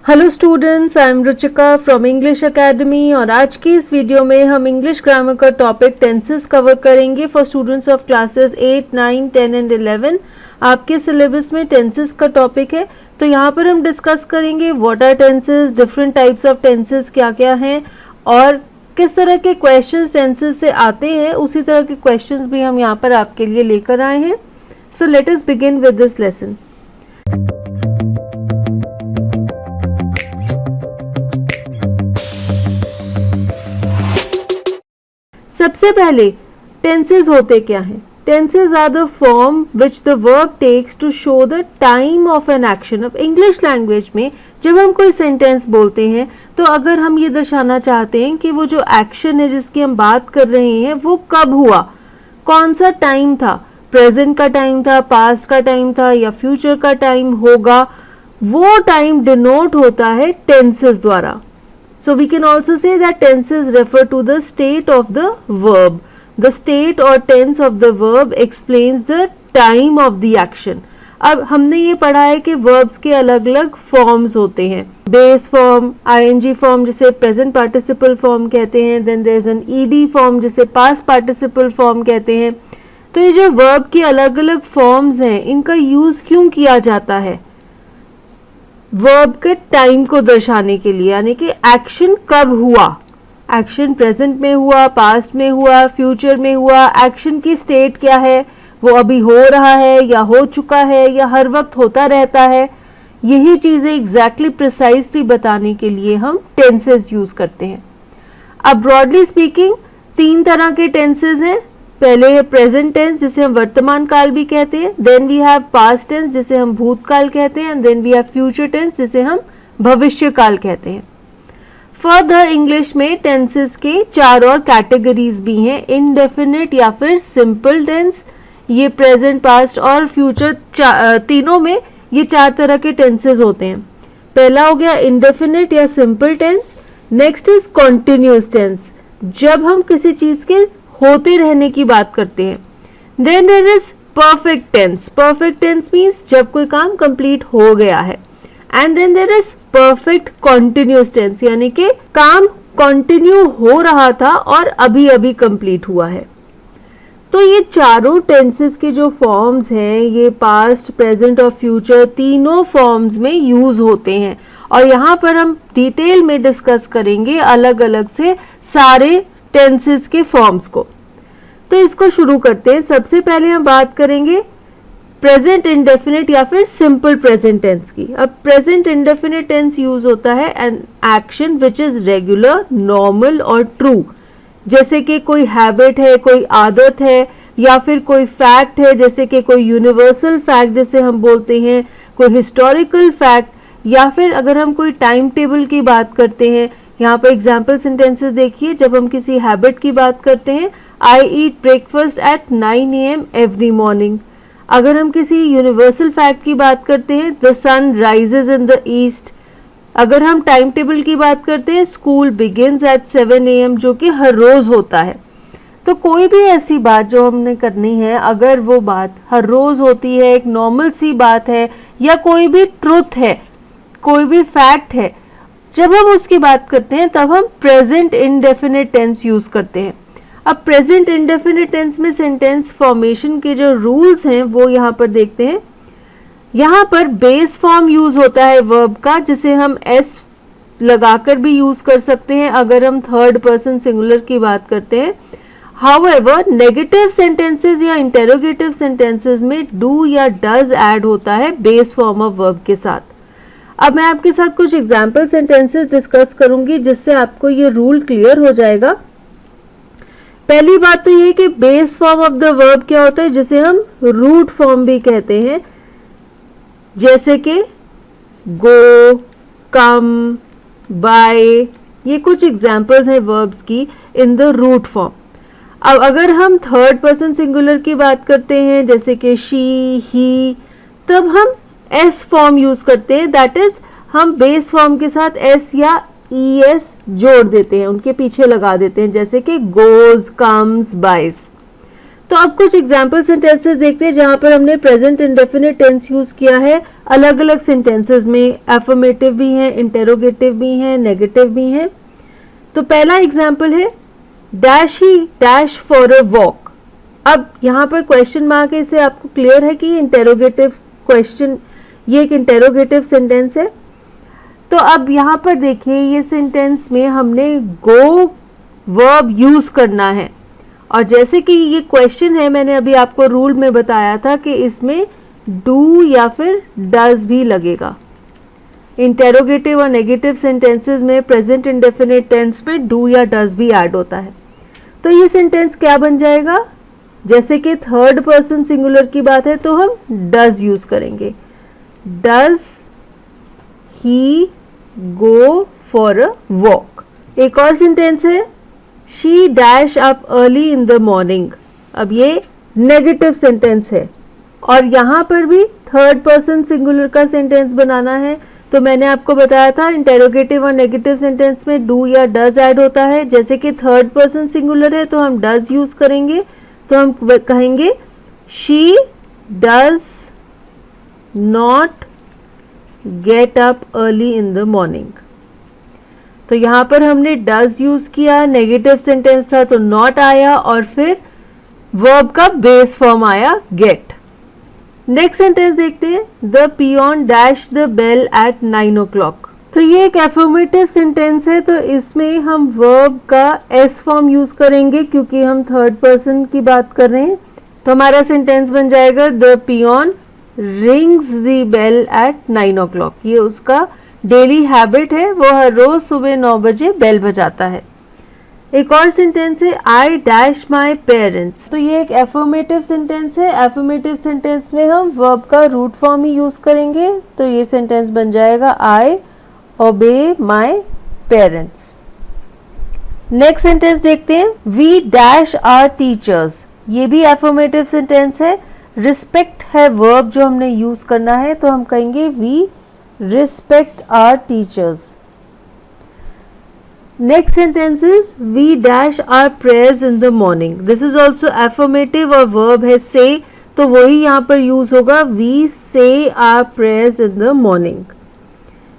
Hello students, I am Ruchika from English academy और आज की इस वीडियो में हम इंग्लिश ग्रामर का टॉपिक टेंसेस कवर करेंगे for students of classes 8, 9, 10 and 11। आपके सिलेबस में टेंसेस का टॉपिक है, तो यहाँ पर हम डिस्कस करेंगे what are tenses, different types of tenses क्या क्या हैं और किस तरह के क्वेश्चंस टेंसेस से आते हैं। उसी तरह के क्वेश्चंस भी हम यहाँ पर आपके लिए लेकर आए हैं। So let us begin with this lesson. सबसे पहले टेंसेस होते क्या हैं? Tenses are the form which the verb takes to show the time of an action. अब इंग्लिश लैंग्वेज में जब हम कोई सेंटेंस बोलते हैं तो अगर हम ये दर्शाना चाहते हैं कि वो जो एक्शन है जिसकी हम बात कर रहे हैं वो कब हुआ, कौन सा टाइम था, प्रेजेंट का टाइम था, पास्ट का टाइम था या फ्यूचर का टाइम होगा, वो टाइम डिनोट होता है टेंसेस द्वारा। So we can also say that tenses refer to the state of the verb. The state or tense of the verb explains the time of the action. अब हमने ये पढ़ा है कि verbs के अलग अलग forms होते हैं। base form, ing form जिसे present participle form कहते हैं, then there is an ed form जिसे past participle form कहते हैं। तो ये जो verb के अलग अलग forms हैं, इनका use क्यों किया जाता है? वर्ब के टाइम को दर्शाने के लिए, यानी कि एक्शन कब हुआ, एक्शन प्रेजेंट में हुआ, पास्ट में हुआ, फ्यूचर में हुआ, एक्शन की स्टेट क्या है, वो अभी हो रहा है या हो चुका है या हर वक्त होता रहता है। यही चीजें एग्जैक्टली प्रिसाइसली बताने के लिए हम टेंसेस यूज करते हैं। अब ब्रॉडली स्पीकिंग 3 तरह के टेंसेस हैं। पहले है प्रेजेंट टेंस जिसे हम वर्तमान काल भी कहते हैं, then we have past tense जिसे हम भूतकाल कहते हैं, and then we have future tense जिसे हम भविष्य काल कहते हैं। फर्दर इंग्लिश में टेंसेस के 4 और कैटेगरीज भी हैं, इनडेफिनिट या फिर सिंपल टेंस। ये प्रेजेंट, पास्ट और फ्यूचर तीनों में ये 4 तरह के टेंसेस होते हैं। पहला हो गया इनडेफिनिट या simple tense. Next is continuous tense, जब हम किसी चीज के होते रहने की बात करते हैं। Then there is perfect tense. Perfect tense means जब कोई काम कंप्लीट हो गया है। And then there is perfect continuous tense, यानी कि काम कंटिन्यू हो रहा था और अभी अभी कंप्लीट हुआ है। तो ये चारों टेंसेस के जो फॉर्म्स हैं, ये पास्ट, प्रेजेंट और फ्यूचर तीनों फॉर्म्स में यूज होते हैं और यहाँ पर हम डिटेल में डिस्कस करेंगे अलग अलग से सारे टेंसेस के फॉर्म्स को। तो इसको शुरू करते हैं। सबसे पहले हम बात करेंगे प्रेजेंट इंडेफिनिट या फिर सिंपल प्रेजेंट टेंस की। अब प्रेजेंट इंडेफिनिट टेंस यूज होता है N action which is regular, normal और ट्रू। जैसे कि कोई हैबिट है, कोई आदत है या फिर कोई फैक्ट है, जैसे कि कोई यूनिवर्सल फैक्ट जिसे हम बोलते हैं, कोई हिस्टोरिकल फैक्ट, या फिर अगर हम कोई टाइम टेबल की बात करते हैं। यहाँ पर एग्जाम्पल सेंटेंसेस देखिए। जब हम किसी हैबिट की बात करते हैं, I eat breakfast at 9 AM every morning. अगर हम किसी यूनिवर्सल फैक्ट की बात करते हैं, the sun rises in the east. अगर हम टाइम टेबल की बात करते हैं, स्कूल बिगिंस एट 7 AM, जो कि हर रोज होता है। तो कोई भी ऐसी बात जो हमने करनी है, अगर वो बात हर रोज होती है, एक नॉर्मल सी बात है या कोई भी ट्रुथ है, कोई भी फैक्ट है, जब हम उसकी बात करते हैं तब हम प्रेजेंट इंडेफिनिट टेंस यूज करते हैं। अब प्रेजेंट इंडेफिनिट टेंस में सेंटेंस फॉर्मेशन के जो रूल्स हैं वो यहाँ पर देखते हैं। यहाँ पर बेस फॉर्म यूज होता है वर्ब का, जिसे हम एस लगाकर भी यूज कर सकते हैं अगर हम थर्ड पर्सन सिंगुलर की बात करते हैं। हाउएवर नेगेटिव सेंटेंसेस या इंटेरोगेटिव सेंटेंसेस में डू या डज ऐड होता है बेस फॉर्म ऑफ वर्ब के साथ। अब मैं आपके साथ कुछ एग्जाम्पल सेंटेंसेस डिस्कस करूंगी जिससे आपको ये रूल क्लियर हो जाएगा। पहली बात तो ये कि base form of the verb क्या होता है, जिसे हम रूट फॉर्म भी कहते हैं, जैसे कि गो, कम, बाय। ये कुछ एग्जाम्पल्स हैं वर्ब्स की इन द रूट फॉर्म। अब अगर हम थर्ड पर्सन सिंगुलर की बात करते हैं, जैसे कि शी, ही, तब हम एस फॉर्म यूज करते हैं। दैट इज हम बेस फॉर्म के साथ एस या ES जोड़ देते हैं, उनके पीछे लगा देते हैं, जैसे कि गोज, कम्स, बाइज। तो अब कुछ एग्जाम्पल सेंटेंसेस देखते हैं जहां पर हमने प्रेजेंट इंडेफिनिट टेंस यूज किया है अलग अलग सेंटेंसेस में। एफर्मेटिव भी हैं, इंटेरोगेटिव भी हैं, नेगेटिव भी हैं। तो पहला एग्जाम्पल है dash he dash for a walk. अब यहाँ पर क्वेश्चन मार्क है, इससे आपको क्लियर है कि ये इंटेरोगेटिव क्वेश्चन, ये एक इंटेरोगेटिव सेंटेंस है। तो अब यहाँ पर देखिए ये सेंटेंस में हमने गो वर्ब यूज करना है, और जैसे कि ये क्वेश्चन है मैंने अभी आपको रूल में बताया था कि इसमें डू या फिर डज भी लगेगा। इंटेरोगेटिव और नेगेटिव सेंटेंसेस में प्रेजेंट इंडेफिनिट टेंस में डू या डज भी ऐड होता है। तो ये सेंटेंस क्या बन जाएगा, जैसे कि थर्ड पर्सन सिंगुलर की बात है तो हम डज यूज करेंगे। Does he go for a walk. एक और सेंटेंस है she dash up early in the morning. अब ये नेगेटिव सेंटेंस है और यहाँ पर भी थर्ड पर्सन सिंगुलर का सेंटेंस बनाना है। तो मैंने आपको बताया था इंटेरोगेटिव और नेगेटिव सेंटेंस में डू या डज ऐड होता है। जैसे कि थर्ड पर्सन सिंगुलर है तो हम डज यूज करेंगे, तो हम कहेंगे she does not get up early in the morning. तो यहाँ पर हमने डज यूज किया, नेगेटिव सेंटेंस था तो नॉट आया और फिर वर्ब का बेस फॉर्म आया गेट। नेक्स्ट सेंटेंस देखते हैं the peon dash the bell at 9 o'clock। तो ये एक एफर्मेटिव सेंटेंस है, तो इसमें हम वर्ब का एस फॉर्म यूज करेंगे क्योंकि हम थर्ड पर्सन की बात कर रहे हैं। तो हमारा सेंटेंस बन जाएगा the peon rings the bell at 9 o'clock। ये उसका डेली हैबिट है, वो हर रोज सुबह 9 बजे बेल बजाता है। एक और सेंटेंस है आई डैश माई पेरेंट्स। तो ये एक एफर्मेटिव सेंटेंस है। एफर्मेटिव सेंटेंस में हम वर्ब का रूट फॉर्म ही यूज करेंगे, तो ये सेंटेंस बन जाएगा आई ओबे माई पेरेंट्स। नेक्स्ट सेंटेंस देखते हैं वी डैश आर टीचर्स। ये भी एफर्मेटिव सेंटेंस है। रिस्पेक्ट है वर्ब जो हमने यूज करना है, तो हम कहेंगे we respect our teachers. Next sentence is we dash our prayers in the morning. This is also affirmative और verb है say, तो वही यहाँ पर use होगा we say our prayers in the morning.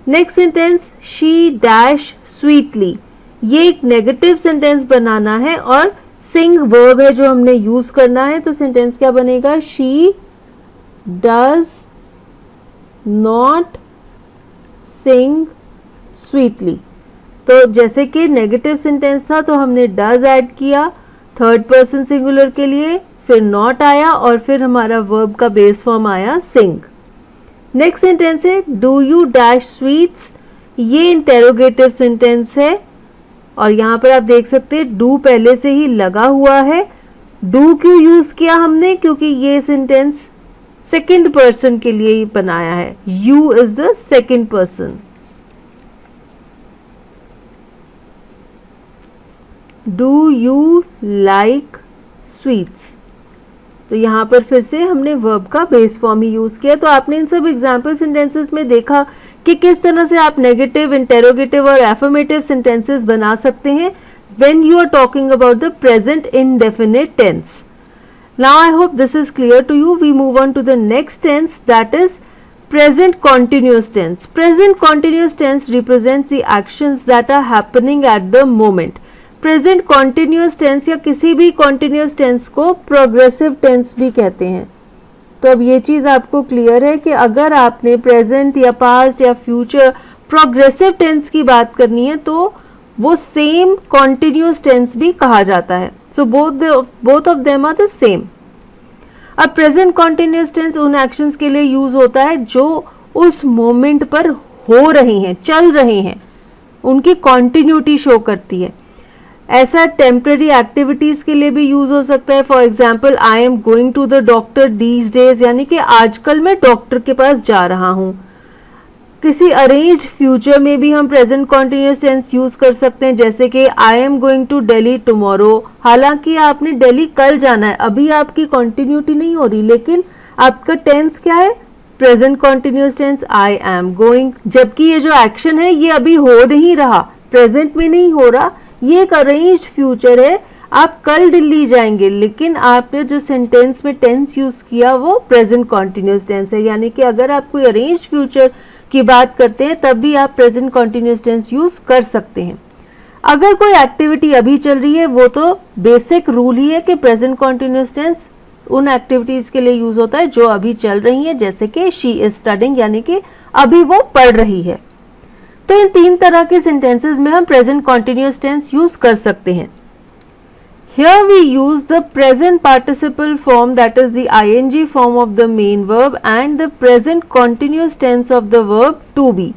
Next sentence she dash sweetly. ये एक negative sentence बनाना है और sing verb है जो हमने use करना है, तो sentence क्या बनेगा she does not sing sweetly. तो जैसे कि नेगेटिव सेंटेंस था तो हमने डज ऐड किया थर्ड पर्सन सिंगुलर के लिए, फिर नॉट आया और फिर हमारा वर्ब का बेस फॉर्म आया सिंग। नेक्स्ट सेंटेंस है डू यू डैश स्वीट्स। ये इंटेरोगेटिव सेंटेंस है और यहाँ पर आप देख सकते हैं डू पहले से ही लगा हुआ है। डू क्यों यूज किया हमने, क्योंकि ये सेंटेंस सेकेंड पर्सन के लिए ही बनाया है। You is the second person. Do you like sweets. तो यहां पर फिर से हमने वर्ब का बेस फॉर्म ही यूज किया। तो आपने इन सब एग्जाम्पल सेंटेंसेस में देखा कि किस तरह से आप नेगेटिव, इंटेरोगेटिव और एफर्मेटिव सेंटेंसेस बना सकते हैं when you are talking about the present indefinite tense. Now I hope this is clear to you. We move on to the next tense, that is present continuous tense. Present continuous tense represents the actions that are happening at the moment. Present continuous tense या किसी भी continuous tense को progressive tense भी कहते हैं। तो अब ये चीज़ आपको क्लियर है कि अगर आपने present या past या future progressive tense की बात करनी है तो वो same continuous tense भी कहा जाता है। So both of them are the same. अब present continuous tense उन actions के लिए यूज होता है जो उस मोमेंट पर हो रहे हैं, चल रहे हैं, उनकी continuity शो करती है। ऐसा टेम्पररी एक्टिविटीज के लिए भी यूज हो सकता है। For example I am going to the doctor these days, यानी कि आजकल मैं डॉक्टर के पास जा रहा हूँ। किसी अरेंज्ड फ्यूचर में भी हम प्रेजेंट कॉन्टिन्यूस टेंस यूज कर सकते हैं, जैसे कि I am going to Delhi tomorrow. हालांकि आपने दिल्ली कल जाना है, अभी आपकी कॉन्टिन्यूटी नहीं हो रही, लेकिन आपका टेंस क्या है, present continuous tense I am going. जबकि ये जो एक्शन है ये अभी हो नहीं रहा, प्रेजेंट में नहीं हो रहा, ये एक अरेंज्ड फ्यूचर है, आप कल दिल्ली जाएंगे, लेकिन आपने जो सेंटेंस में टेंस यूज किया वो प्रेजेंट कॉन्टिन्यूस टेंस है, यानी कि अगर आप कोई अरेंज्ड फ्यूचर की बात करते हैं तब भी आप प्रेजेंट कॉन्टिन्यूस टेंस यूज कर सकते हैं। अगर कोई एक्टिविटी अभी चल रही है, वो तो बेसिक रूल ही है कि प्रेजेंट कॉन्टिन्यूस टेंस उन एक्टिविटीज के लिए यूज होता है जो अभी चल रही है, जैसे कि शी इज स्टडिंग, यानी कि अभी वो पढ़ रही है। तो इन तीन तरह के सेंटेंसेस में हम प्रेजेंट कॉन्टिन्यूस टेंस यूज कर सकते हैं। Here we use the present participle form, that is the ing form of the main verb, and the present continuous tense of the verb to be.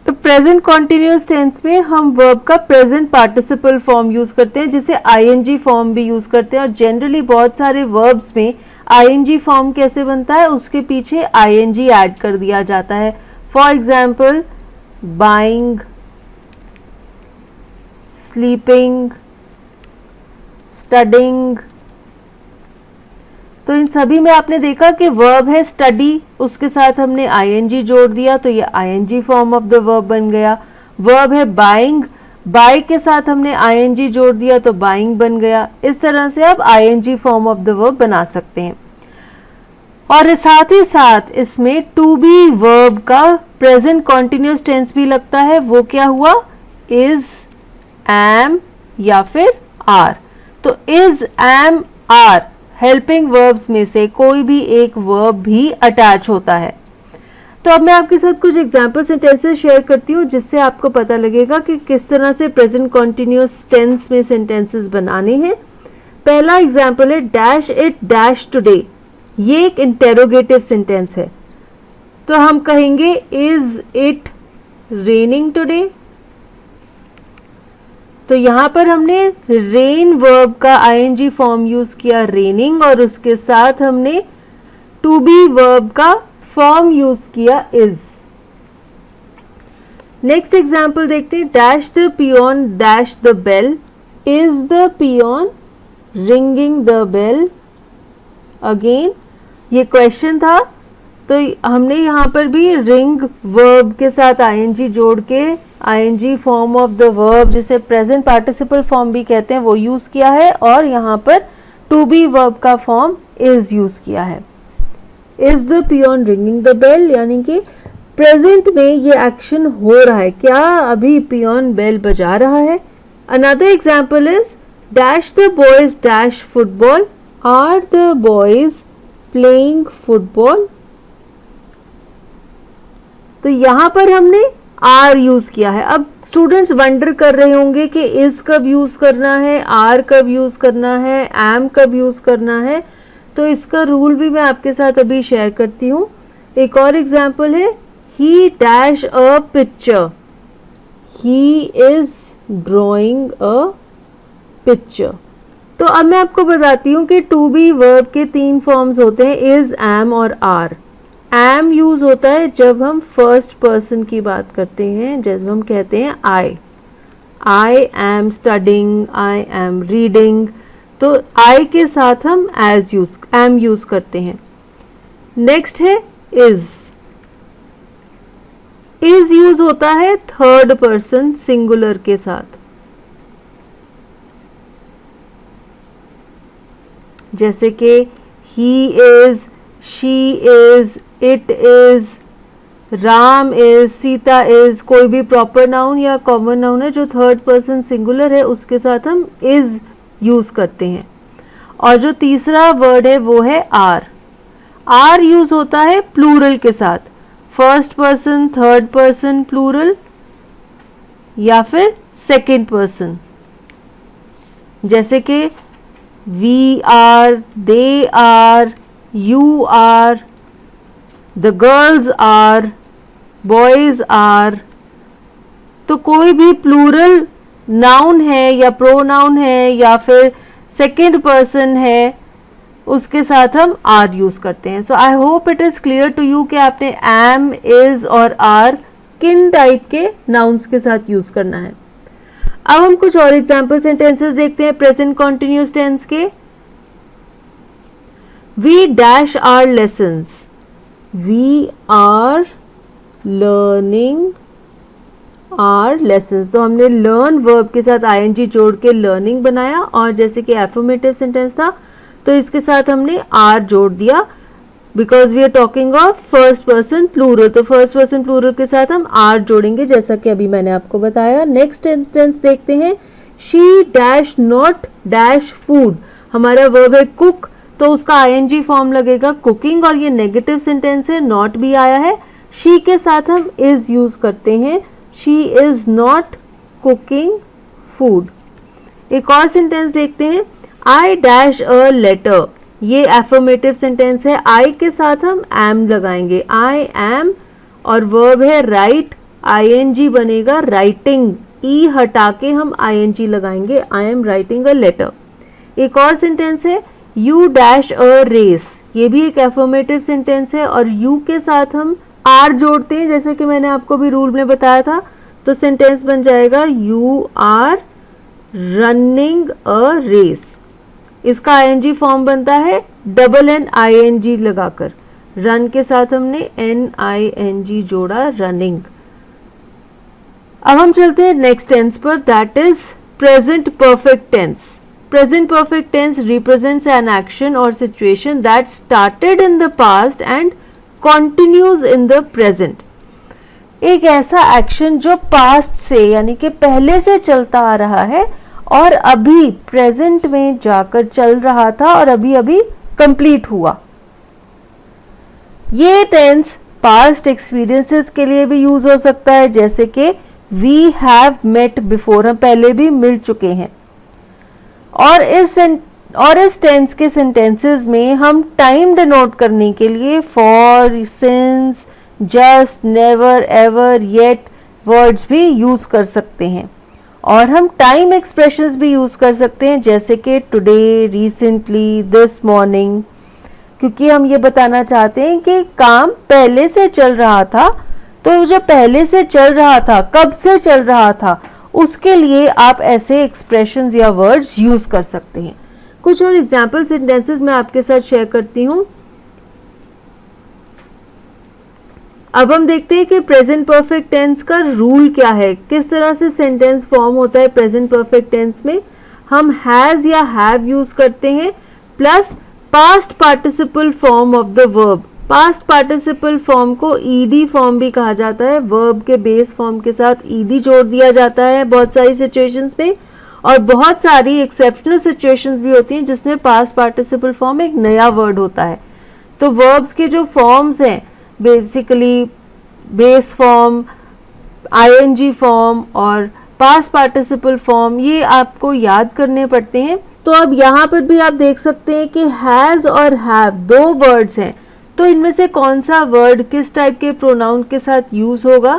तो present continuous tense में हम verb का present participle form use करते हैं, जिसे ING form भी use करते हैं। और जनरली बहुत सारे वर्ब्स में आईएनजी फॉर्म कैसे बनता है, उसके पीछे आईएनजी ऐड कर दिया जाता है। For example buying, sleeping, studying. तो इन सभी में आपने देखा कि वर्ब है स्टडी, उसके साथ हमने आईएनजी जोड़ दिया तो ये ING form of the verb बन गया। वर्ब है बाइंग, बाय के साथ हमने आईएनजी जोड़ दिया तो बाइंग बन गया। इस तरह से आप ING form of the verb बना सकते हैं। और साथ ही साथ इसमें टू बी वर्ब का प्रेजेंट कॉन्टिन्यूस टेंस भी लगता है। वो क्या हुआ, इज, एम या फिर आर। तो is, am, are helping verbs में से कोई भी एक वर्ब भी अटैच होता है। तो अब मैं आपके साथ कुछ एग्जाम्पल सेंटेंसेस शेयर करती हूँ, जिससे आपको पता लगेगा कि किस तरह से प्रेजेंट कॉन्टिन्यूस टेंस में सेंटेंसेस बनाने हैं। पहला एग्जाम्पल है डैश इट डैश टुडे। ये एक इंटेरोगेटिव सेंटेंस है, तो हम कहेंगे इज इट रेनिंग टुडे। तो यहां पर हमने रेन वर्ब का आईएनजी फॉर्म यूज किया रेनिंग, और उसके साथ हमने टू बी वर्ब का फॉर्म यूज किया इज। नेक्स्ट एग्जाम्पल देखते हैं, dash the peon dash the bell. Is the peon ringing the bell. Again ये क्वेश्चन था, तो हमने यहाँ पर भी रिंग वर्ब के साथ आईएनजी जोड़ के ING form of the verb, जिसे प्रेजेंट पार्टिसिपल फॉर्म भी कहते हैं, वो यूज किया है। और यहाँ पर टू बी वर्ब का फॉर्म इज यूज किया है। Is the peon ringing the bell, यानी कि प्रेजेंट में ये एक्शन हो रहा है, क्या अभी पियोन बेल बजा रहा है। Another example is dash the boys dash football. Are the boys playing football. तो यहां पर हमने आर यूज किया है। अब स्टूडेंट्स वंडर कर रहे होंगे कि इज कब यूज करना है, आर कब यूज करना है, एम कब यूज करना है। तो इसका रूल भी मैं आपके साथ अभी शेयर करती हूँ। एक और एग्जाम्पल है, he dash a picture. He is drawing a picture. तो अब मैं आपको बताती हूँ कि टू बी वर्ब के तीन फॉर्म्स होते हैं, इज, एम और आर। एम यूज होता है जब हम फर्स्ट पर्सन की बात करते हैं, जैसे हम कहते हैं I am studying, I am reading. तो आई के साथ हम एम यूज करते हैं। नेक्स्ट है इज। इज यूज होता है थर्ड पर्सन सिंगुलर के साथ, जैसे कि he is, she is, it is, Ram is, Sita is. कोई भी प्रॉपर नाउन या कॉमन नाउन है जो थर्ड पर्सन सिंगुलर है, उसके साथ हम इज यूज करते हैं। और जो तीसरा वर्ड है वो है आर। आर यूज होता है प्लूरल के साथ, first person, third person plural या फिर सेकंड पर्सन, जैसे कि we are, they are, you are, the girls are, boys are. तो कोई भी प्लूरल नाउन है या प्रोनाउन है या फिर सेकंड पर्सन है, उसके साथ हम आर यूज करते हैं। So I hope it is clear to you कि आपने एम, इज और आर किन टाइप के नाउन्स के साथ यूज करना है। अब हम कुछ और एग्जाम्पल सेंटेंसेस देखते हैं प्रेजेंट कॉन्टिन्यूस टेंस के। We dash are lessons. We are learning our lessons. तो हमने लर्न वर्ब के साथ आईएनजी जोड़ के लर्निंग बनाया, और जैसे कि एफर्मेटिव सेंटेंस था तो इसके साथ हमने आर जोड़ दिया, because we are talking of first person plural. तो फर्स्ट पर्सन प्लूरल के साथ हम आर जोड़ेंगे, जैसा कि अभी मैंने आपको बताया। नेक्स्ट सेंटेंस देखते हैं, she dash not dash food. हमारा वर्ब है कुक, तो उसका आईएनजी फॉर्म लगेगा कुकिंग, और ये नेगेटिव सेंटेंस है, नॉट भी आया है। शी के साथ हम इज यूज करते हैं, she is not cooking food. एक और सेंटेंस देखते हैं, आई डैश अ लेटर। ये एफर्मेटिव सेंटेंस है, आई के साथ हम एम लगाएंगे, आई एम, और वर्ब है राइट, आईएनजी बनेगा राइटिंग, ई हटा के हम आईएनजी लगाएंगे, I am writing a letter. एक और सेंटेंस है, यू डैश अ रेस। ये भी एक एफर्मेटिव सेंटेंस है, और यू के साथ हम आर जोड़ते हैं, जैसे कि मैंने आपको भी रूल में बताया था। तो सेंटेंस बन जाएगा, you are running a race. इसका आईएनजी फॉर्म बनता है डबल एन आईएनजी लगाकर, रन के साथ हमने एन आईएनजी जोड़ा, रनिंग। अब हम चलते हैं नेक्स्ट टेंस पर, that is present perfect tense. Present perfect tense represents an action or situation that started in the past and continues in the present. एक ऐसा एक्शन जो पास्ट से यानी कि पहले से चलता आ रहा है और अभी प्रेजेंट में जाकर चल रहा था और अभी अभी कंप्लीट हुआ। ये टेंस पास्ट एक्सपीरियंसेस के लिए भी यूज हो सकता है, जैसे कि वी हैव मेट बिफोर, हम पहले भी मिल चुके हैं। और इस टेंस के सेंटेंसेस में हम टाइम डिनोट करने के लिए for, since, just, never, ever, yet words भी यूज कर सकते हैं। और हम टाइम एक्सप्रेशंस भी यूज कर सकते हैं, जैसे कि टुडे, रिसेंटली, दिस मॉर्निंग, क्योंकि हम ये बताना चाहते हैं कि काम पहले से चल रहा था। तो जो पहले से चल रहा था, कब से चल रहा था, उसके लिए आप ऐसे एक्सप्रेशंस या वर्ड्स यूज कर सकते हैं। कुछ और एग्जाम्पल सेंटेंसेस मैं आपके साथ शेयर करती हूं। अब हम देखते हैं कि प्रेजेंट परफेक्ट टेंस का रूल क्या है, किस तरह से सेंटेंस फॉर्म होता है। प्रेजेंट परफेक्ट टेंस में हम हैज या हैव यूज करते हैं, plus past participle form of the verb. Past participle form को ईडी फॉर्म भी कहा जाता है, वर्ब के बेस फॉर्म के साथ ईडी जोड़ दिया जाता है बहुत सारी सिचुएशंस में, और बहुत सारी एक्सेप्शनल सिचुएशंस भी होती हैं जिसमें पास्ट पार्टिसिपल फॉर्म एक नया वर्ड होता है। तो वर्ब्स के जो फॉर्म्स हैं basically base form, ING form और पास्ट पार्टिसिपल फॉर्म, ये आपको याद करने पड़ते हैं। तो अब यहाँ पर भी आप देख सकते हैं कि हैज और हैव दो वर्ड्स हैं, तो इनमें से कौन सा वर्ड किस टाइप के प्रोनाउन के साथ यूज होगा।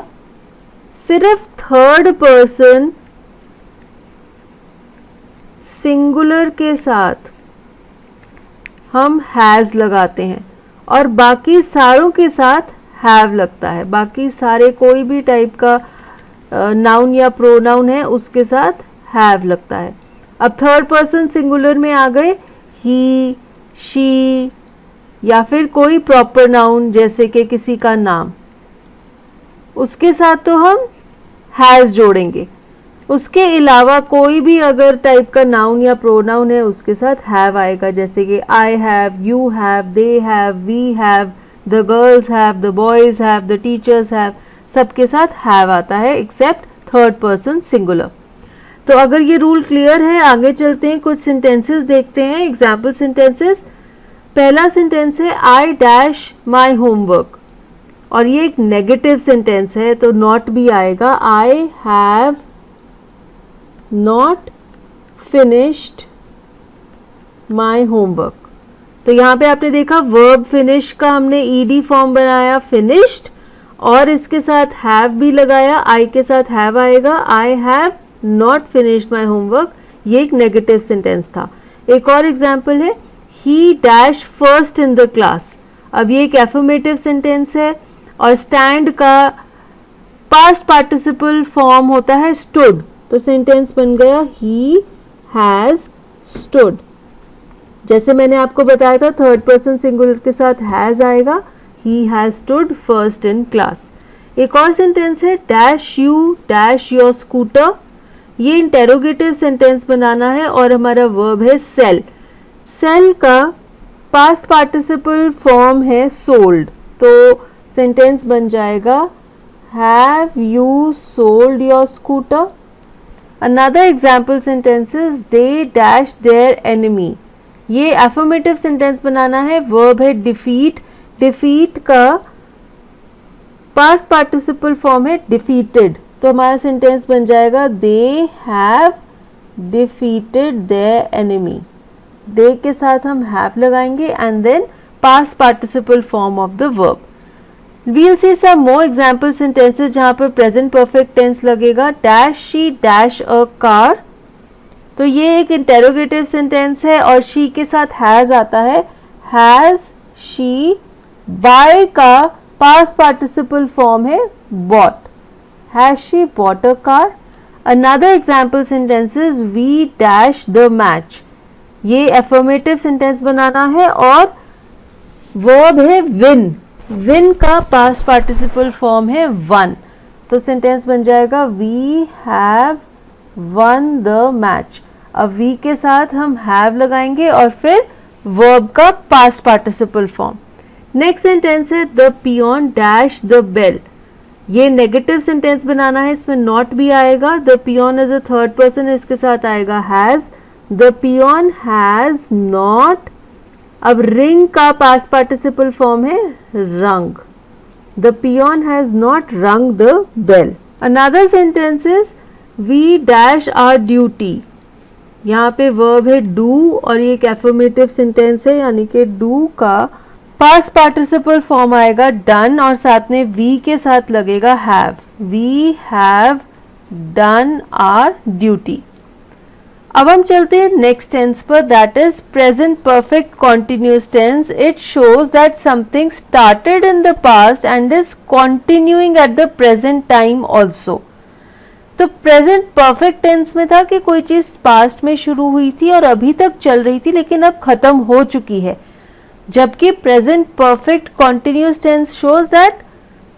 सिर्फ थर्ड पर्सन सिंगुलर के साथ हम हैज लगाते हैं और बाकी सारों के साथ हैव लगता है। बाकी सारे कोई भी टाइप का नाउन या प्रोनाउन है उसके साथ हैव लगता है। अब थर्ड पर्सन सिंगुलर में आ गए ही, शी या फिर कोई प्रॉपर नाउन जैसे कि किसी का नाम, उसके साथ तो हम हैज जोड़ेंगे। उसके अलावा कोई भी अगर टाइप का नाउन या प्रोनाउन है उसके साथ हैव आएगा, जैसे कि I have, you have, they have, we have, the girls have, the boys have, the teachers have, सबके साथ हैव आता है एक्सेप्ट थर्ड पर्सन सिंगुलर। तो अगर ये रूल क्लियर है, आगे चलते हैं, कुछ सेंटेंसेस देखते हैं, एग्जाम्पल सेंटेंसेस। पहला सेंटेंस है आई डैश माई होमवर्क, और ये एक नेगेटिव सेंटेंस है तो नॉट भी आएगा। I have not finished my homework. तो यहाँ पे आपने देखा वर्ब फिनिश का हमने ईडी फॉर्म बनाया फिनिश्ड, और इसके साथ हैव भी लगाया, आई के साथ हैव आएगा। I have not finished my homework, ये एक नेगेटिव सेंटेंस था। एक और एग्जाम्पल है he dash first in the class. अब ये एक एफर्मेटिव सेंटेंस है और स्टैंड का पास्ट पार्टिसिपल फॉर्म होता है स्टूड, तो सेंटेंस बन गया ही हैज स्टूड। जैसे मैंने आपको बताया था थर्ड पर्सन सिंगुलर के साथ हैज आएगा, he has stood first in class. एक और सेंटेंस है dash you dash your scooter. ये इंटेरोगेटिव सेंटेंस बनाना है और हमारा वर्ब है सेल। सेल का पास्ट पार्टिसिपल फॉर्म है सोल्ड, तो सेंटेंस बन जाएगा have you sold your scooter. Another example sentences they dash there enemy. ये एफर्मेटिव सेंटेंस बनाना है, वर्ब है डिफीट। डिफीट का पास्ट पार्टिसिपल फॉर्म है डिफीटेड, तो हमारा सेंटेंस बन जाएगा they have defeated their enemy. They के साथ हम हैव लगाएंगे and then past participle form of the verb. We'll see some more example sentences जहाँ पर present perfect tense लगेगा। Dash she dash a car, तो ये एक interrogative sentence है और she के साथ has आता है। Has she, buy का past participle form है bought। Has she bought a car? Another example sentence is we dash the match। ये affirmative sentence बनाना है और verb है win। विन का पास्ट पार्टिसिपल फॉर्म है वन, तो सेंटेंस बन जाएगा we have won the match. अब वी के साथ हम हैव लगाएंगे और फिर वर्ब का past participle form. Next sentence है the peon dash the bell. ये नेगेटिव सेंटेंस बनाना है, इसमें नॉट भी आएगा। The peon as a third person, इसके साथ आएगा has. The peon has not. अब रिंग का पास्ट पार्टिसिपल फॉर्म है rung. The peon has not rung the bell. Another sentence is we dash our duty. यहाँ पे वर्ब है do और ये एक एफर्मेटिव सेंटेंस है, यानी कि डू का पास्ट पार्टिसिपल फॉर्म आएगा डन और साथ में वी के साथ लगेगा have. We have done our duty. अब हम चलते हैं नेक्स्ट टेंस पर, that is present perfect continuous tense. It shows that something started in the past and is continuing at the present time also. तो present perfect tense में था कि कोई चीज पास्ट में शुरू हुई थी और अभी तक चल रही थी लेकिन अब खत्म हो चुकी है, जबकि present perfect continuous tense shows that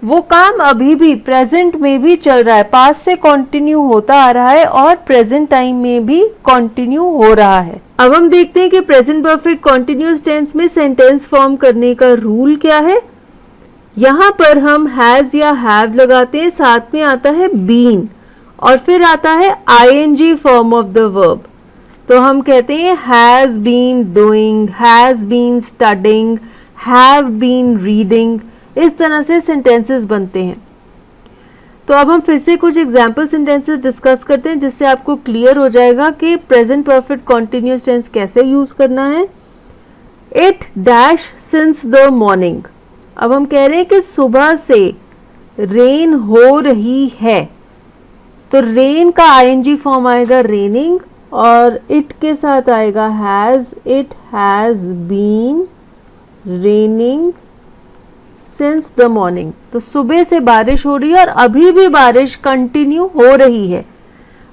वो काम अभी भी प्रेजेंट में भी चल रहा है, पास्ट से कंटिन्यू होता आ रहा है और प्रेजेंट टाइम में भी कंटिन्यू हो रहा है। अब हम देखते हैं कि प्रेजेंट परफेक्ट कंटिन्यूअस टेंस में सेंटेंस फॉर्म करने का रूल क्या है। यहाँ पर हम हैज या हैव लगाते हैं, साथ में आता है बीन और फिर आता है ING form of the verb. तो हम कहते हैं has been doing, has been studying, have been reading. इस तरह से सेंटेंसेस बनते हैं। तो अब हम फिर से कुछ एग्जाम्पल सेंटेंसेस डिस्कस करते हैं जिससे आपको क्लियर हो जाएगा कि प्रेजेंट परफेक्ट कॉन्टिन्यूअस टेंस कैसे यूज करना है। It dash since the morning. अब हम कह रहे हैं कि सुबह से रेन हो रही है, तो रेन का आईएनजी फॉर्म आएगा रेनिंग और इट के साथ आएगा has. It has been raining since the morning. तो सुबह से बारिश हो रही है और अभी भी बारिश कंटिन्यू हो रही है।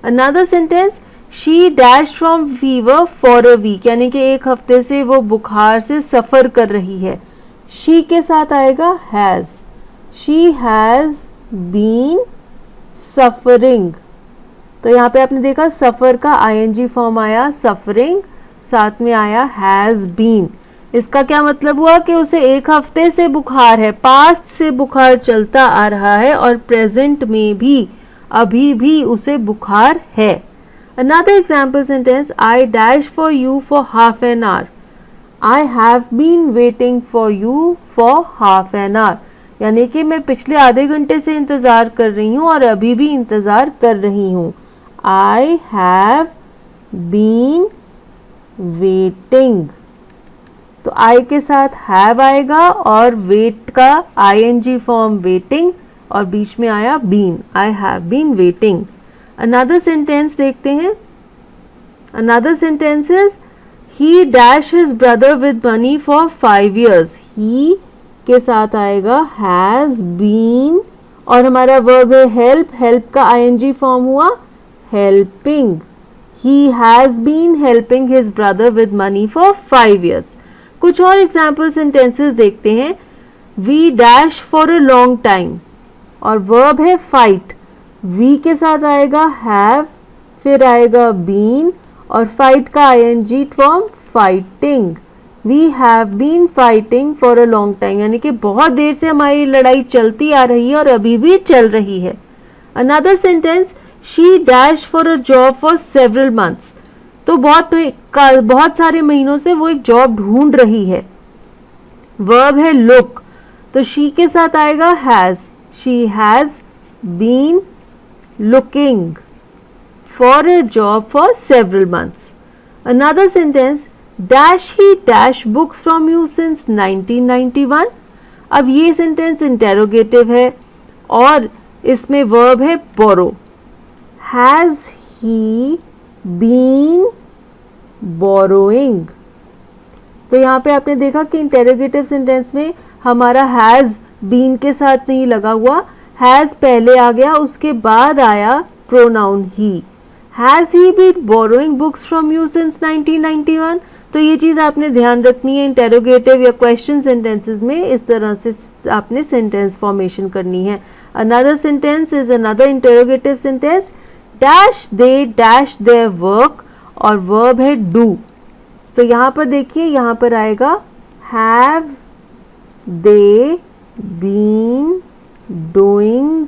Another sentence she dash from fever for a week, यानी कि एक हफ्ते से वो बुखार से सफर कर रही है। शी के साथ आएगा has. She has been suffering. तो यहाँ पे आपने देखा सफर का आईएनजी फॉर्म आया सफरिंग, साथ में आया हैज बीन। इसका क्या मतलब हुआ कि उसे एक हफ्ते से बुखार है, पास्ट से बुखार चलता आ रहा है और प्रेजेंट में भी अभी भी उसे बुखार है। Another example sentence I dash for you for half an hour. I have been waiting for you for half an hour, यानी कि मैं पिछले आधे घंटे से इंतजार कर रही हूँ और अभी भी इंतजार कर रही हूँ। I have been waiting. तो आई के साथ हैव आएगा और वेट का आईएनजी फॉर्म वेटिंग और बीच में आया been. I have been waiting. Another sentence देखते हैं। Another sentence is he dash his brother with money for 5 years। ही के साथ आएगा हैज बीन और हमारा वर्ब है हेल्प। हेल्प का आईएनजी फॉर्म हुआ helping. He has been helping his brother with money for 5 years। कुछ और एग्जाम्पल सेंटेंसेस देखते हैं। We dash for a long time और वर्ब है फाइट, वी के साथ आएगा हैव, फिर आएगा बीन और फाइट का ING form fighting. We have been fighting for a long time, यानी कि बहुत देर से हमारी लड़ाई चलती आ रही है और अभी भी चल रही है। Another sentence, she dash for a job for several months, तो बहुत सारे महीनों से वो एक जॉब ढूंढ रही है। वर्ब है लुक, तो शी के साथ आएगा has, she has been looking for a job for several months. Another sentence, dash he dash books from you since 1991। अब ये सेंटेंस इंटेरोगेटिव है और इसमें वर्ब है बोरो, हैज ही बीन बोरोइंग। तो यहाँ पे आपने देखा कि इंटेरोगेटिव सेंटेंस में हमारा हैज बीन के साथ नहीं लगा हुआ, हैज पहले आ गया, उसके बाद आया pronoun he. Has he been borrowing books from you since 1991। तो ये चीज आपने ध्यान रखनी है, इंटेरोगेटिव या क्वेश्चन सेंटेंसेस में इस तरह से आपने सेंटेंस फॉर्मेशन करनी है। Another sentence is another interrogative sentence, dash they dash their work और वर्ब है डू। तो यहाँ पर देखिए, यहाँ पर आएगा have they been doing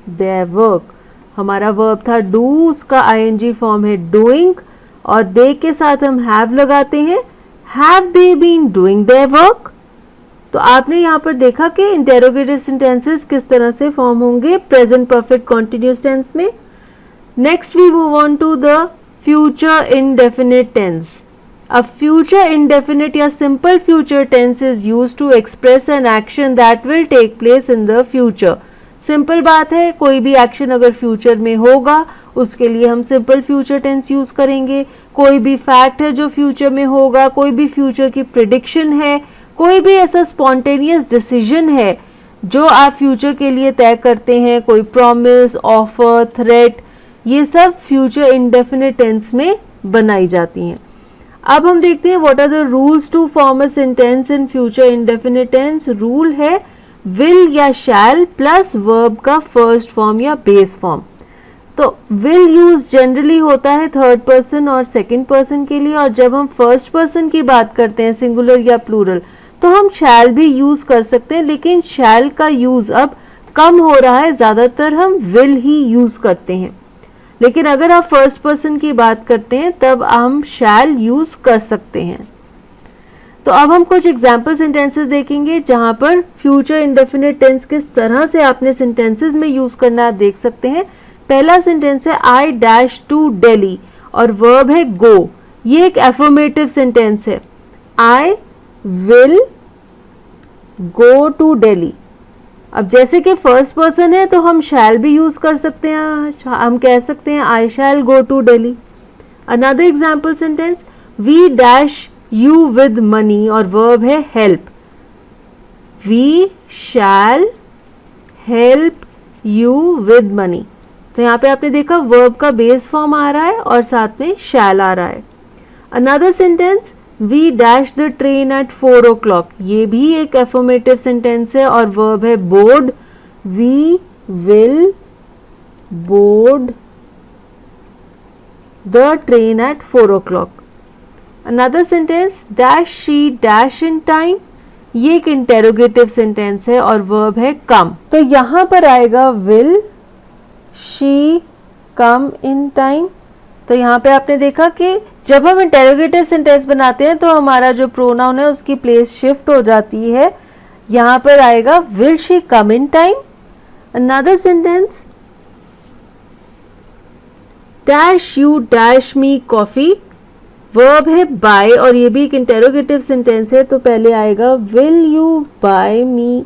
their work, हमारा वर्ब था डू, उसका आईएनजी फॉर्म है डूइंग और दे के साथ हम हैव लगाते हैं, have they been doing their work. तो आपने यहाँ पर देखा कि इंटेरोगेटिव सेंटेंसेस किस तरह से फॉर्म होंगे प्रेजेंट परफेक्ट कॉन्टिन्यूअस टेंस में। Next we move on to the future indefinite tense. अब फ्यूचर इंडेफिनिट या simple future tense is used to express an action that will take place in the future. Simple बात है, कोई भी action अगर future में होगा उसके लिए हम सिंपल फ्यूचर टेंस यूज करेंगे। कोई भी फैक्ट है जो फ्यूचर में होगा, कोई भी फ्यूचर की प्रिडिक्शन है, कोई भी ऐसा स्पॉन्टेनियस डिसीजन है जो आप फ्यूचर के लिए तय करते हैं, कोई प्रॉमिस, ऑफर, थ्रेट, ये सब फ्यूचर इंडेफिनिट टेंस में बनाई जाती हैं। अब हम देखते हैं what are the rules to form a sentence in future indefinite tense. Rule है विल या शैल प्लस वर्ब का फर्स्ट फॉर्म या बेस फॉर्म। तो विल यूज जनरली होता है थर्ड पर्सन और सेकंड पर्सन के लिए, और जब हम फर्स्ट पर्सन की बात करते हैं सिंगुलर या प्लूरल तो हम शैल भी यूज कर सकते हैं, लेकिन शैल का यूज अब कम हो रहा है, ज्यादातर हम विल ही यूज करते हैं। लेकिन अगर आप फर्स्ट पर्सन की बात करते हैं तब हम शैल यूज कर सकते हैं। तो अब हम कुछ एग्जाम्पल सेंटेंसेस देखेंगे जहां पर फ्यूचर इंडेफिनिट टेंस किस तरह से आपने सेंटेंसेस में यूज करना आप देख सकते हैं। पहला सेंटेंस है आई डैश टू दिल्ली और वर्ब है गो। ये एक एफर्मेटिव सेंटेंस है, I will go to Delhi. अब जैसे कि फर्स्ट पर्सन है तो हम शैल भी यूज कर सकते हैं, हम कह सकते हैं I shall go to Delhi. Another example sentence, we dash you with money और वर्ब है help, we shall help you with money. तो यहाँ पे आपने देखा वर्ब का बेस फॉर्म आ रहा है और साथ में शैल आ रहा है। Another sentence, we dash the train at 4 o'clock, ये भी एक एफर्मेटिव सेंटेंस है और वर्ब है board, we will board the train at 4 o'clock। Another sentence, dash she dash in time, ये एक इंटेरोगेटिव सेंटेंस है और वर्ब है कम। तो यहां पर आएगा will she come in time. तो यहाँ पे आपने देखा कि जब हम इंटेरोगेटिव सेंटेंस बनाते हैं तो हमारा जो प्रोनाउन है उसकी प्लेस शिफ्ट हो जाती है, यहाँ पर आएगा will she come in time. Another sentence, dash you dash me coffee, verb है बाय और ये भी एक इंटेरोगेटिव सेंटेंस है, तो पहले आएगा will you buy me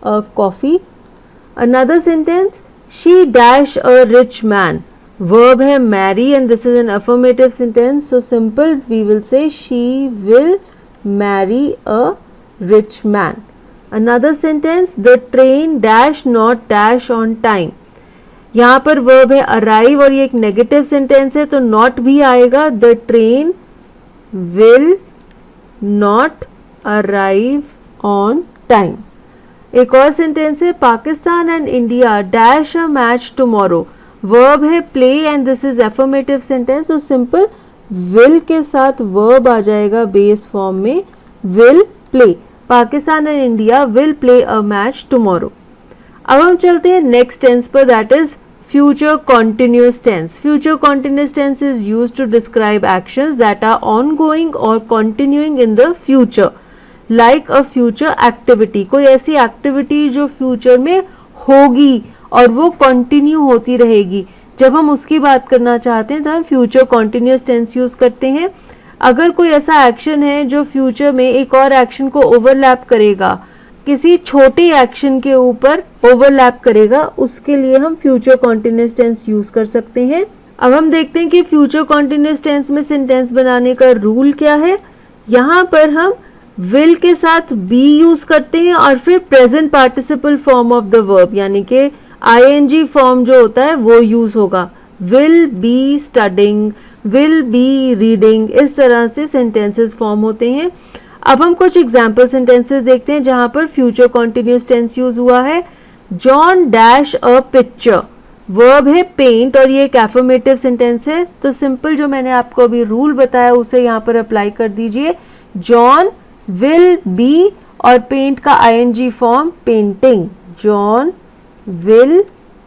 a coffee. Another sentence, she dash a rich man, verb है marry and this is an affirmative sentence, so simple we will say she will marry a rich man. Another sentence, the train dash not dash on time, यहाँ पर verb है arrive और ये एक negative sentence है तो not भी आएगा, the train will not arrive on time. एक और सेंटेंस है Pakistan and India dash a match tomorrow. Verb है play and this is affirmative sentence, तो सिंपल विल के साथ वर्ब आ जाएगा बेस फॉर्म में, will play. Pakistan and India will play a match tomorrow. अब हम चलते हैं नेक्स्ट टेंस पर, that is future continuous tense. Future continuous tense is used to describe actions that are ongoing or continuing in the future, like a future activity. कोई ऐसी activity जो future में होगी और वो कंटिन्यू होती रहेगी, जब हम उसकी बात करना चाहते हैं तो हम फ्यूचर कॉन्टिन्यूस टेंस यूज करते हैं। अगर कोई ऐसा एक्शन है जो फ्यूचर में एक और एक्शन को ओवरलैप करेगा, किसी छोटे एक्शन के ऊपर ओवरलैप करेगा, उसके लिए हम फ्यूचर कॉन्टिन्यूस टेंस यूज कर सकते हैं। अब हम देखते हैं कि फ्यूचर कॉन्टिन्यूस टेंस में सेंटेंस बनाने का रूल क्या है। यहाँ पर हम विल के साथ बी यूज करते हैं और फिर present participle form of the verb यानी कि आईएनजी फॉर्म जो होता है वो यूज होगा। Will be studying, will be reading, इस तरह से सेंटेंसेस फॉर्म होते हैं। अब हम कुछ एग्जाम्पल सेंटेंसेस देखते हैं जहां पर फ्यूचर कॉन्टिन्यूस टेंस यूज हुआ है। John dash a picture, verb है पेंट और ये एक एफर्मेटिव सेंटेंस है, तो सिंपल जो मैंने आपको अभी रूल बताया उसे यहाँ पर अप्लाई कर दीजिए। जॉन विल बी और पेंट का ING form painting, John will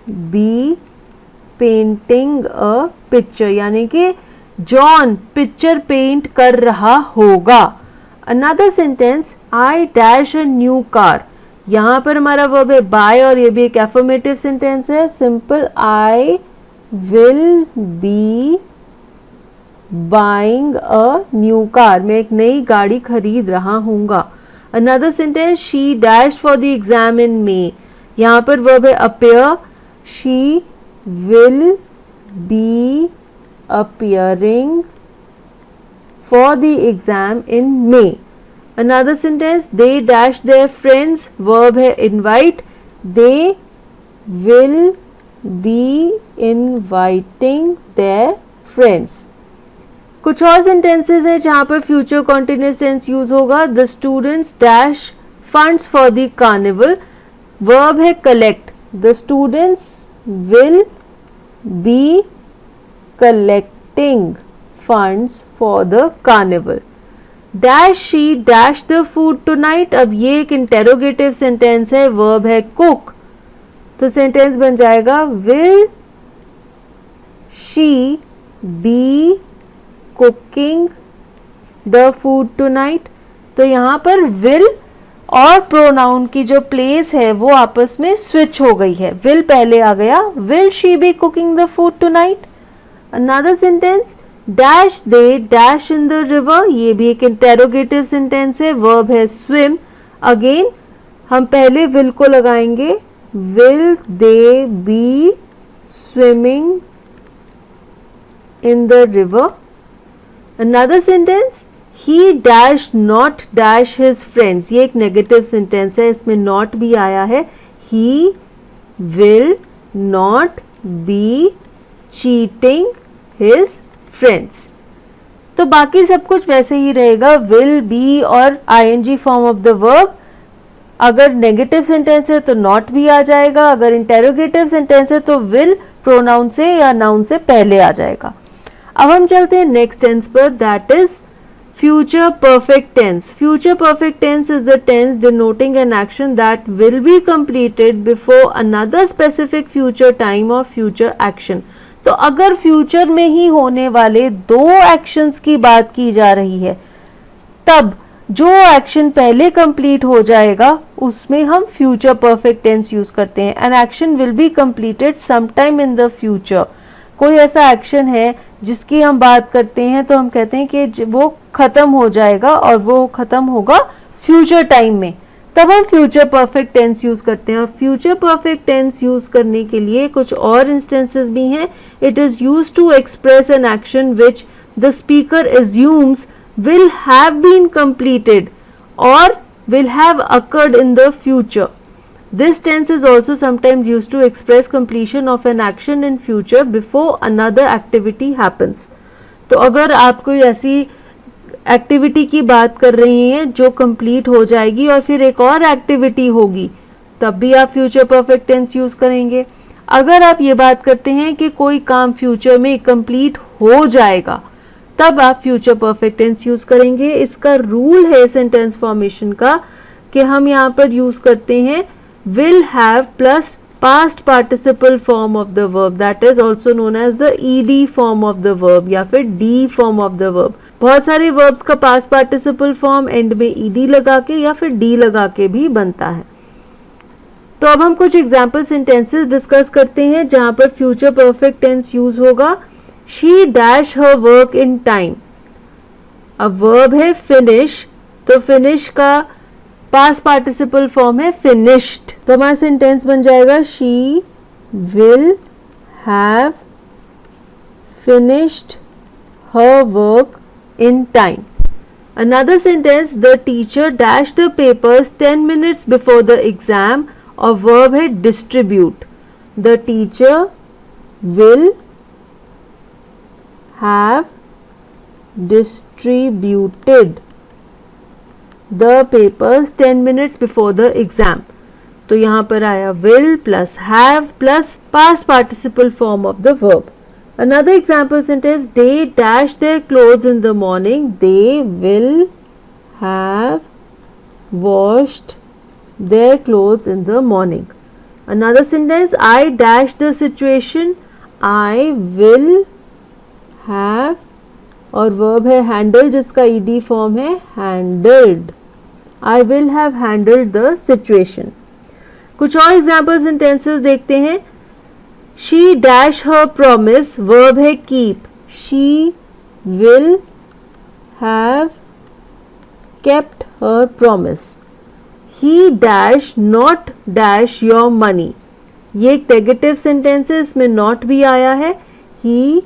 be painting a picture, यानी कि जॉन पिक्चर पेंट कर रहा होगा। Another sentence I dash a new car, यहां पर हमारा वर्ब है बाय और ये भी एक एफर्मेटिव सेंटेंस है। Simple I will be buying a new car, मैं एक नई गाड़ी खरीद रहा हूंगा। Another sentence she dash for the exam in May, यहां पर वर्ब है appear, she will be appearing for the exam in May. Another sentence they dash their friends, verb है invite, they will be inviting their friends. कुछ और sentences हैं जहाँ पर future continuous tense use होगा। The students dash funds for the carnival, verb है collect, the students will be collecting funds for the carnival. Dash she dash the food tonight, अब ये एक इंटेरोगेटिव सेंटेंस है, verb है cook, तो sentence बन जाएगा will she be cooking the food tonight। तो यहाँ पर will और प्रोनाउन की जो प्लेस है वो आपस में स्विच हो गई है, will पहले आ गया, will she be cooking the food tonight। Another sentence dash they dash in the river, ये भी एक इंटेरोगेटिव सेंटेंस है, वर्ब है swim, अगेन हम पहले will को लगाएंगे, will they be swimming in the river। Another sentence he dash not dash his friends, ये एक नेगेटिव सेंटेंस है, इसमें not भी आया है, he will not be cheating his friends। तो बाकी सब कुछ वैसे ही रहेगा, will be और ing form of the verb. अगर नेगेटिव सेंटेंस है तो नॉट भी आ जाएगा, अगर इंटेरोगेटिव सेंटेंस है तो will प्रोनाउन से या नाउन से पहले आ जाएगा। अब हम चलते हैं नेक्स्ट टेंस पर, that is future perfect tense. Future perfect tense is the tense denoting an action that will be completed before another specific future time और फ्यूचर एक्शन। तो अगर फ्यूचर में ही होने वाले दो एक्शंस की बात की जा रही है, तब जो एक्शन पहले कंप्लीट हो जाएगा उसमें हम फ्यूचर परफेक्ट टेंस यूज करते हैं। An action will be completed sometime in the future, कोई ऐसा एक्शन है जिसकी हम बात करते हैं तो हम कहते हैं कि वो खत्म हो जाएगा और वो खत्म होगा फ्यूचर टाइम में, तब हम फ्यूचर परफेक्ट टेंस यूज करते हैं। और फ्यूचर परफेक्ट टेंस यूज करने के लिए कुछ और इंस्टेंसेस भी हैं। It is use to express an action which the speaker assumes will have been completed or will have occurred in the future. This tense is also sometimes used to express completion of an action in future before another activity happens. तो अगर आप कोई ऐसी activity की बात कर रही हैं जो कंप्लीट हो जाएगी और फिर एक और एक्टिविटी होगी, तब भी आप फ्यूचर परफेक्ट टेंस यूज करेंगे। अगर आप ये बात करते हैं कि कोई काम फ्यूचर में कंप्लीट हो जाएगा, तब आप फ्यूचर परफेक्ट टेंस यूज करेंगे। इसका रूल है सेंटेंस फॉर्मेशन का कि हम यहाँ पर यूज करते हैं will have plus past participle form of the verb, that is also known as the ed form of the verb या फिर d form of the verb। बहुत सारे verbs का past participle form एंड में ed लगा के या फिर d लगा के भी बनता है। तो अब हम कुछ एग्जाम्पल सेंटेंसेस डिस्कस करते हैं जहां पर फ्यूचर परफेक्ट टेंस यूज होगा। She dash her work in time. अब वर्ब है फिनिश, तो फिनिश का पास्ट पार्टिसिपल फॉर्म है फिनिश्ड, तो हमारा सेंटेंस बन जाएगा she will have finished her work in time. Another sentence, the teacher dashed the papers 10 minutes before the exam, और verb है distribute। The teacher will have distributed the papers 10 minutes before the exam। तो यहाँ पर आया will plus have plus past participle form of the verb। Another example sentence, they dash their clothes in the morning, they will have washed their clothes in the morning। Another sentence, I dash the situation, I will have, और verb है handle जिसका ed form है handled, I will have handled the situation। कुछ और example sentences देखते हैं। She dash her promise, verb है keep, she will have kept her promise। He dash not dash your money, ये एक नेगेटिव सेंटेंस है, इसमें नॉट भी आया है। He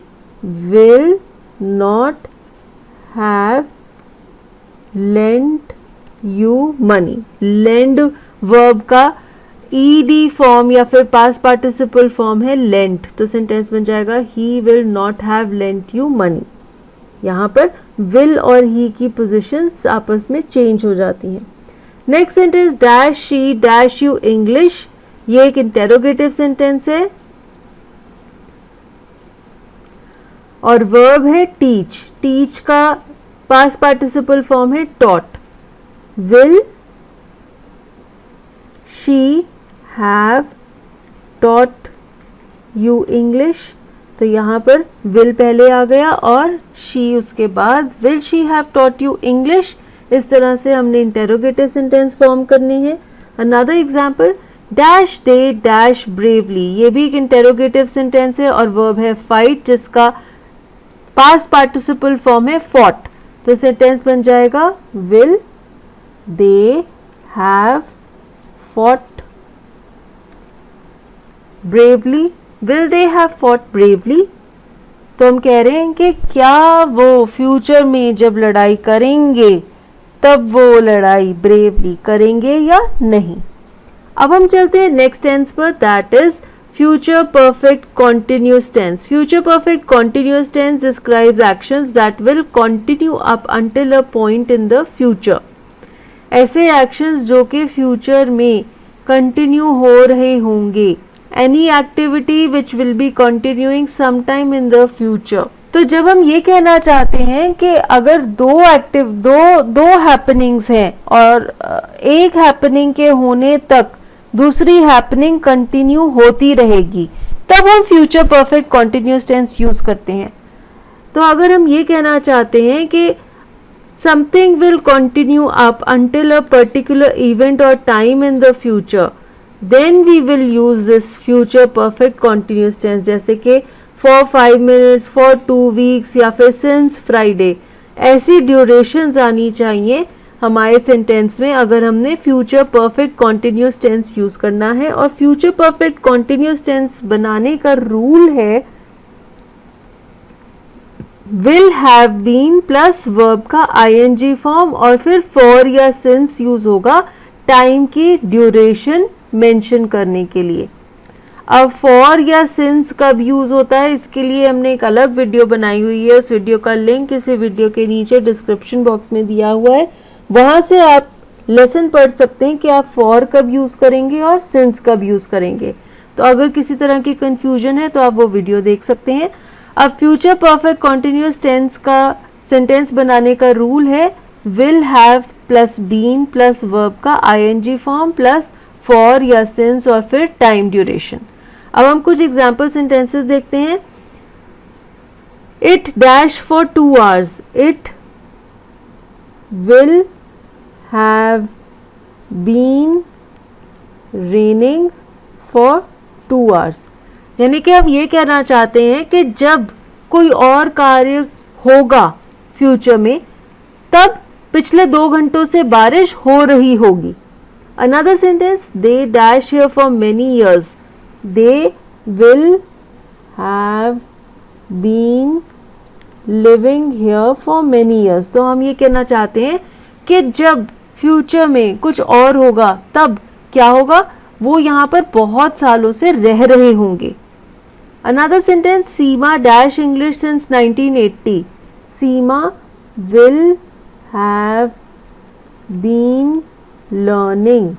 will not have lent you money। lend verb का ed फॉर्म या फिर पास्ट पार्टिसिपल फॉर्म है lent, तो सेंटेंस बन जाएगा he will not have lent you money। यहाँ पर will और he की पोजीशंस आपस में चेंज हो जाती हैं। Next sentence, dash she dash you English, ये एक इंटेरोगेटिव सेंटेंस है और वर्ब है टीच। टीच का पास्ट पार्टिसिपल फॉर्म है taught। Will she have taught you English, तो यहाँ पर will पहले आ गया और she उसके बाद। will she have taught you English, इस तरह से हमने इंटेरोगेटिव सेंटेंस फॉर्म करने हैं। Another example, dash they dash bravely, ये भी एक इंटेरोगेटिव सेंटेंस है और वर्ब है फाइट जिसका पास्ट पार्टिसिपल फॉर्म है फॉट, तो सेंटेंस बन जाएगा will they have fought bravely. Will they have fought bravely, तो हम कह रहे हैं कि क्या वो फ्यूचर में जब लड़ाई करेंगे तब वो लड़ाई ब्रेवली करेंगे या नहीं। अब हम चलते हैं नेक्स्ट टेंस पर, that is future perfect continuous tense. Future perfect continuous tense describes actions that will continue up until a point in the future. ऐसे एक्शंस जो कि फ्यूचर में कंटिन्यू हो रहे होंगे, any activity which will be continuing some time in the future. तो जब हम ये कहना चाहते हैं कि अगर दो हैपनिंग्स हैं और एक हैपनिंग के होने तक दूसरी हैपनिंग कंटिन्यू होती रहेगी, तब हम future perfect continuous tense use करते हैं। तो अगर हम ये कहना चाहते हैं कि something will continue up until a particular event और time in the future, then we will use this future perfect continuous tense, जैसे कि फॉर 5 मिनट्स, फॉर 2 वीक्स या फिर सिंस फ्राइडे। ऐसी ड्यूरेशंस आनी चाहिए हमारे सेंटेंस में अगर हमने future perfect continuous tense use करना है। और फ्यूचर परफेक्ट कॉन्टिन्यूस टेंस बनाने का रूल है will have been plus verb का ing फॉर्म और फिर फॉर या सिंस यूज होगा टाइम की ड्यूरेशन मेंशन करने के लिए। अब फॉर या सिंस कब यूज होता है, इसके लिए हमने एक अलग वीडियो बनाई हुई है, उस वीडियो का लिंक इसी वीडियो के नीचे डिस्क्रिप्शन बॉक्स में दिया हुआ है, वहां से आप लेसन पढ़ सकते हैं कि आप फॉर कब यूज़ करेंगे और सिंस कब यूज़ करेंगे। तो अगर किसी तरह की कंफ्यूजन है तो आप वो वीडियो देख सकते हैं। अब फ्यूचर परफेक्ट कॉन्टिन्यूस टेंस का सेंटेंस बनाने का रूल है will have plus been plus verb का आईएनजी फॉर्म प्लस फॉर या सिंस और फिर टाइम ड्यूरेशन। अब हम कुछ एग्जाम्पल सेंटेंसेस देखते हैं। It dash for 2 hours, it will have been raining for 2 hours। यानी कि हम ये कहना चाहते हैं कि जब कोई और कार्य होगा फ्यूचर में तब पिछले 2 घंटों से बारिश हो रही होगी। Another sentence, they dash here for many years. They will have been living here for many years. तो हम ये कहना चाहते हैं कि जब फ्यूचर में कुछ और होगा तब क्या होगा, वो यहाँ पर बहुत सालों से रह रहे होंगे। Another sentence, Seema dash English since 1980. Seema will have been learning.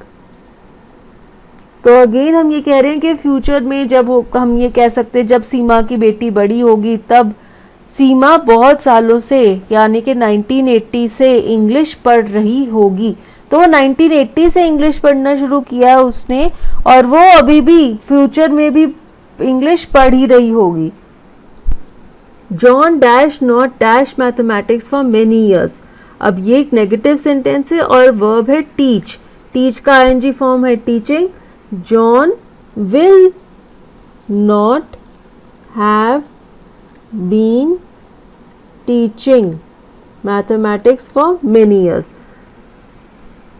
तो अगेन हम ये कह रहे हैं कि फ्यूचर में जब हम ये कह सकते हैं जब सीमा की बेटी बड़ी होगी तब सीमा बहुत सालों से यानी कि 1980 से इंग्लिश पढ़ रही होगी। तो वो 1980 से इंग्लिश पढ़ना शुरू किया है उसने और वो अभी भी फ्यूचर में भी इंग्लिश पढ़ ही रही होगी। John dash not dash mathematics for many years. अब ये एक नेगेटिव सेंटेंस है और वर्ब है टीच। टीच का आईएनजी फॉर्म है teaching. John will not have been teaching mathematics for many years.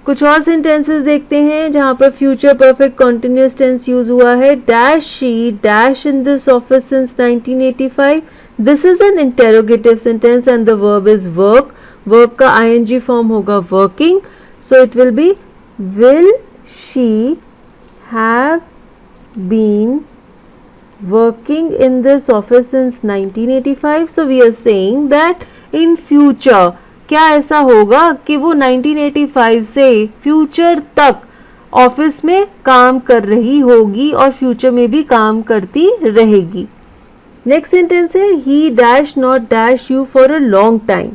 कुछ और सेंटेंसेस देखते हैं जहां पर future perfect continuous tense use हुआ है। Dash she dash in this office since 1985। This is an interrogative sentence and the verb is work. Verb का ING form होगा working, so it will be will she have been working in this office since 1985। So we are saying that in future क्या ऐसा होगा कि वो 1985 से future तक office में काम कर रही होगी और फ्यूचर में भी काम करती रहेगी। नेक्स्ट सेंटेंस है he dash not dash you for a long time.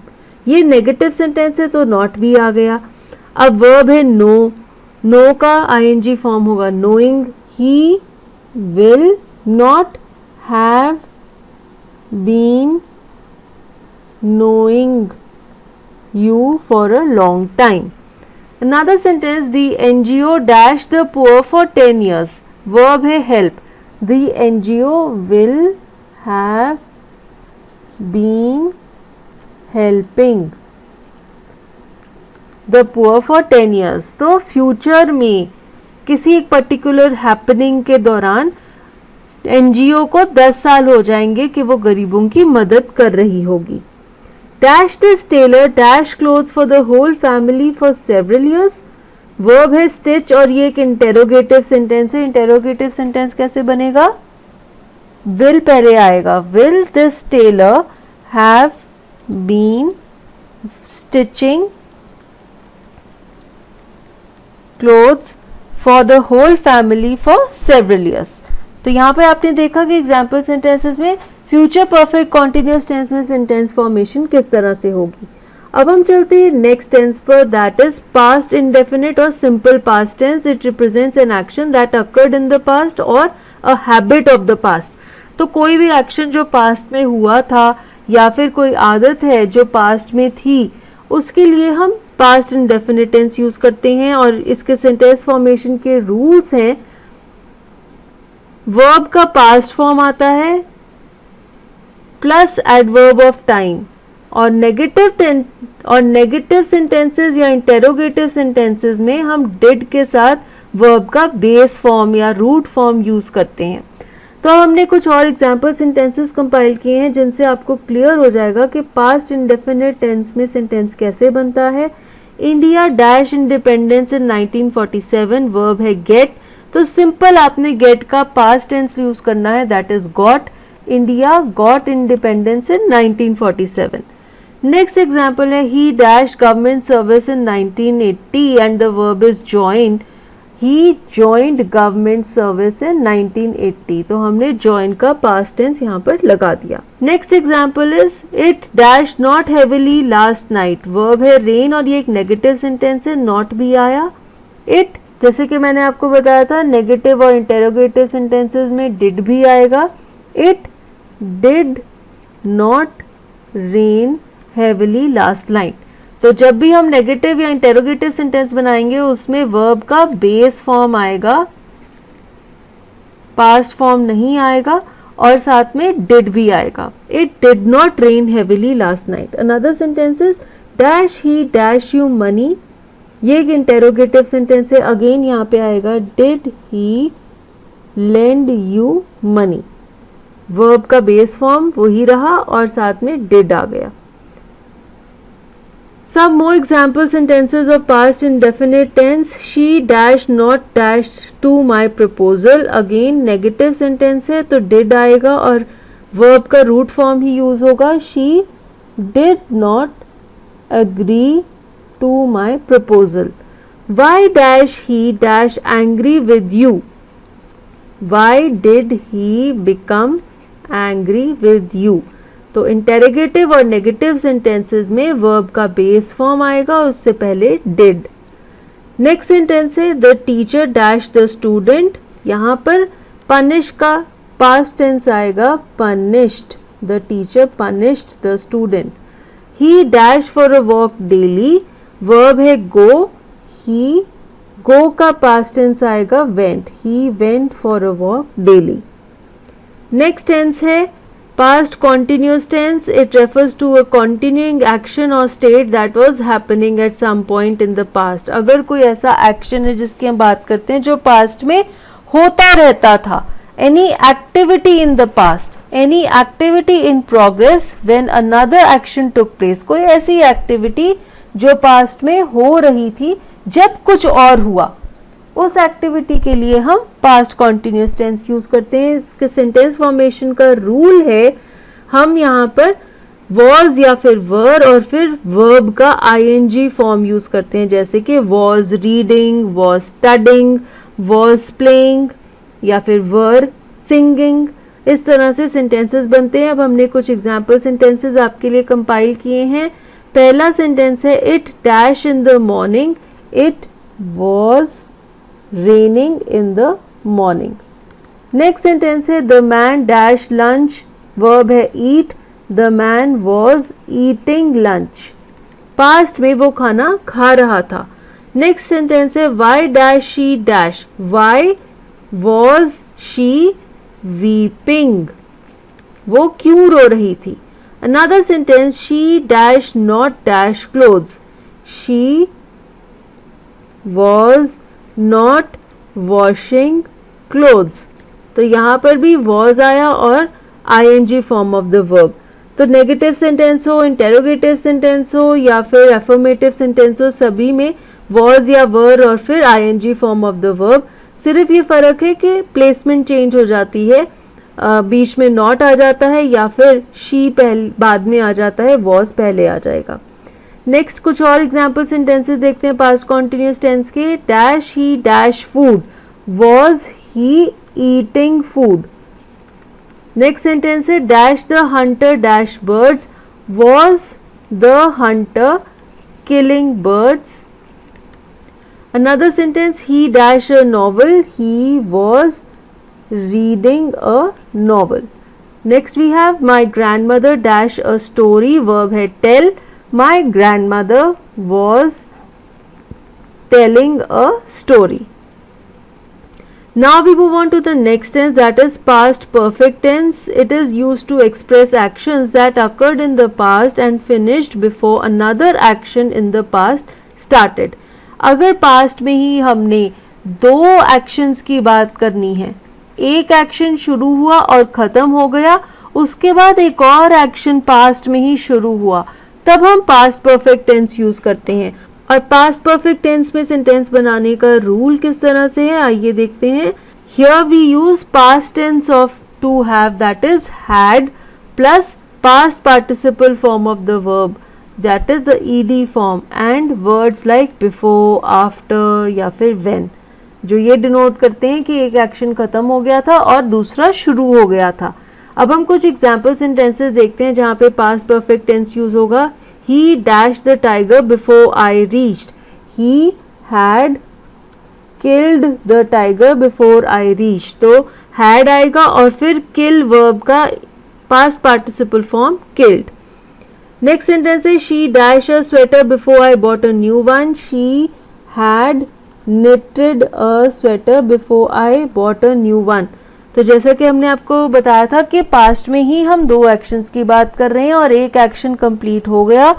ये नेगेटिव सेंटेंस है तो नॉट भी आ गया। अब वर्ब है नो। नो का आईएनजी फॉर्म होगा knowing. He will not have been knowing you for a long time. Another sentence, the NGO dashed the poor for 10 years. Verb है help. The NGO will have been helping the poor for 10 years. तो future में किसी एक particular happening के दौरान NGO को 10 साल हो जाएंगे कि वो गरीबों की मदद कर रही होगी। Dash this tailor dash clothes for the whole family for several years. Verb है stitch और ये एक इंटेरोगेटिव सेंटेंस है। इंटेरोगेटिव सेंटेंस कैसे बनेगा, will पहले आएगा। Will this tailor have been stitching clothes for the whole family for several years. तो यहाँ पे आपने देखा कि एग्जाम्पल सेंटेंसेस में फ्यूचर परफेक्ट कॉन्टिन्यूअस टेंस में सेंटेंस फॉर्मेशन किस तरह से होगी। अब हम चलते हैं नेक्स्ट टेंस पर, दैट इज पास्ट इंडेफिनिट और simple past tense. It represents an action that occurred in the past और a habit of the past. तो कोई भी एक्शन जो पास्ट में हुआ था या फिर कोई आदत है जो पास्ट में थी उसके लिए हम पास्ट इंडेफिनिट टेंस यूज करते हैं और इसके सेंटेंस फॉर्मेशन के रूल्स हैं। वर्ब का पास्ट फॉर्म आता है प्लस एडवर्ब ऑफ टाइम और नेगेटिव सेंटेंसेस या इंटेरोगेटिव सेंटेंसेस में हम डिड के साथ वर्ब का बेस फॉर्म या रूट फॉर्म यूज करते हैं। तो हमने कुछ और एग्जाम्पल सेंटेंसेस कंपाइल किए हैं जिनसे आपको क्लियर हो जाएगा कि पास्ट इंडेफिनिट टेंस में सेंटेंस कैसे बनता है। India dash independence in 1947। Verb है गेट। तो सिंपल आपने गेट का पास्ट टेंस यूज करना है, that is got. India got independence in 1947। Next example है he dash government service in 1980 and the verb is join. He joined government service in 1980. तो हमने ज्वाइन का पास्ट टेंस यहाँ पर लगा दिया. Next example is it dash not heavily last night. Verb है rain और ये एक नेगेटिव सेंटेंस है, नॉट भी आया. इट जैसे कि मैंने आपको बताया था नेगेटिव और इंटेरोगेटिव सेंटेंसेस में डिड भी आएगा. It did not rain heavily last night. तो जब भी हम नेगेटिव या इंटेरोगेटिव सेंटेंस बनाएंगे उसमें वर्ब का बेस फॉर्म आएगा, पास्ट फॉर्म नहीं आएगा और साथ में डिड भी आएगा. It did not rain heavily last night. Another sentence is dash he dash you money. ये एक इंटेरोगेटिव सेंटेंस है, अगेन यहाँ पे आएगा did he lend you money. Verb का बेस फॉर्म वही रहा और साथ में डिड आ गया. Some more example sentences of past indefinite tense. She dash not dashed to my proposal. Again negative sentence है तो did आएगा और verb का root form ही use होगा. She did not agree to my proposal. Why dash he dash angry with you? Why did he become angry with you? तो interrogative और negative sentences में verb का बेस फॉर्म आएगा और उससे पहले डिड. नेक्स्ट सेंटेंस है the teacher dash the student. यहाँ पर पनिश का पास्ट टेंस आएगा punished. The teacher punished the student. He dash for a walk daily. Verb है गो. ही गो का पास्ट टेंस आएगा went. He went for a walk daily. Next tense है past continuous tense. It refers to a continuing action or state that was happening at some point in the past. अगर कोई ऐसा action है जिसकी हम बात करते हैं जो past में होता रहता था. Any activity in the past, any activity in progress when another action took place. कोई ऐसी activity जो past में हो रही थी जब कुछ और हुआ, उस एक्टिविटी के लिए हम पास्ट कॉन्टिन्यूस टेंस यूज करते हैं. इसके सेंटेंस फॉर्मेशन का रूल है हम यहाँ पर वॉज या फिर वर और फिर वर्ब का आईएनजी फॉर्म यूज करते हैं, जैसे कि was reading, was studying, was playing या फिर वर सिंगिंग. इस तरह से सेंटेंसेस बनते हैं. अब हमने कुछ एग्जाम्पल सेंटेंसेस आपके लिए कंपाइल किए हैं. पहला सेंटेंस है it dash in the morning. It was raining in the morning. Next sentence है the man dash lunch. verb है eat. the man was eating lunch. past में वो खाना खा रहा था. Next sentence है why dash she dash. why was she weeping. वो क्यों रो रही थी. Another sentence she dash not dash clothes. she was not washing clothes. तो यहाँ पर भी वॉज आया और ING form of the verb. तो नेगेटिव सेंटेंस हो, इंटेरोगेटिव सेंटेंस हो या फिर एफर्मेटिव सेंटेंस हो, सभी में वॉज या वर और फिर ING form of the verb. सिर्फ ये फर्क है कि प्लेसमेंट चेंज हो जाती है, बीच में नॉट आ जाता है या फिर शी पहले बाद में आ जाता है, वॉज पहले आ जाएगा. नेक्स्ट कुछ और एग्जाम्पल सेंटेंसेस देखते हैं पास्ट कॉन्टिन्यूस टेंस के. Dash he dash food. Was he eating food. Next sentence है dash the hunter dash birds. Was the hunter killing birds. Another sentence he dash a novel. He was reading a novel. Next we have my grandmother dash a story. Verb है tell. My grandmother was telling a story. Now we move on to the next tense, that is past perfect tense. It is used to express actions that occurred in the past and finished before another action in the past started. अगर past में ही हमने दो actions की बात करनी है, एक action शुरू हुआ और ख़त्म हो गया, उसके बाद एक और action past में ही शुरू हुआ, तब हम पास्ट परफेक्ट टेंस यूज करते हैं. और पास्ट परफेक्ट टेंस में सेंटेंस बनाने का रूल किस तरह से है आइए देखते हैं. Here we use past tense of to have, that is had, plus past participle form of the verb that is the ED form, and words like before, after या फिर व्हेन, जो ये डिनोट करते हैं कि एक एक्शन खत्म हो गया था और दूसरा शुरू हो गया था। अब हम कुछ एग्जाम्पल सेंटेंसेस देखते हैं जहाँ पे पास्ट परफेक्ट टेंस यूज होगा। He dash the tiger before I reached, he had killed the tiger before I reach, तो हैड आएगा और फिर किल वर्ब का past participle form killed. Next sentence है she dash a sweater before I bought a new one, she had knitted a sweater before I bought a new one। तो जैसा कि हमने आपको बताया था कि पास्ट में ही हम दो एक्शंस की बात कर रहे हैं और एक एक्शन कंप्लीट हो गया,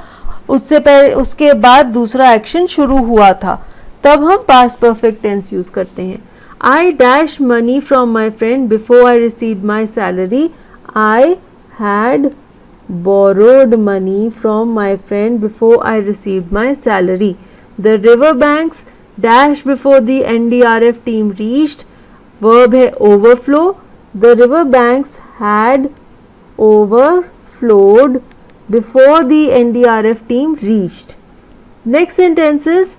उससे पहले उसके बाद दूसरा एक्शन शुरू हुआ था, तब हम पास्ट परफेक्ट टेंस यूज करते हैं। I dash money from my friend before I received my salary, I had borrowed money from my friend before I received my salary। The river banks dash before the NDRF team reached, verb है overflow, the river banks had overflowed before the NDRF team reached। Next sentence is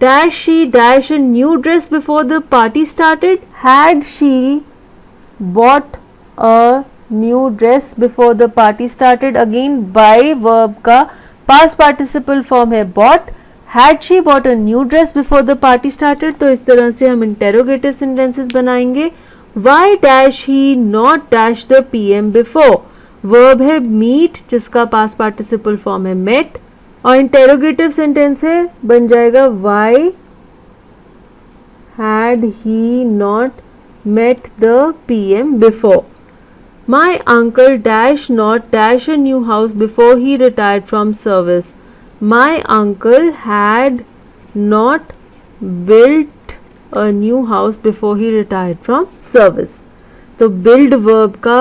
dash she dash a new dress before the party started, had she bought a new dress before the party started, again by verb का past participle form है bought, had she bought a new dress before the party started। तो इस तरह से हम interrogative sentences बनाएंगे। why dash he not dash the PM before, verb है meet जिसका past participle form है met, और interrogative sentence है बन जाएगा why had he not met the PM before। my uncle dash not dash a new house before he retired from service, my uncle had not built a new house before he retired from service। तो build verb का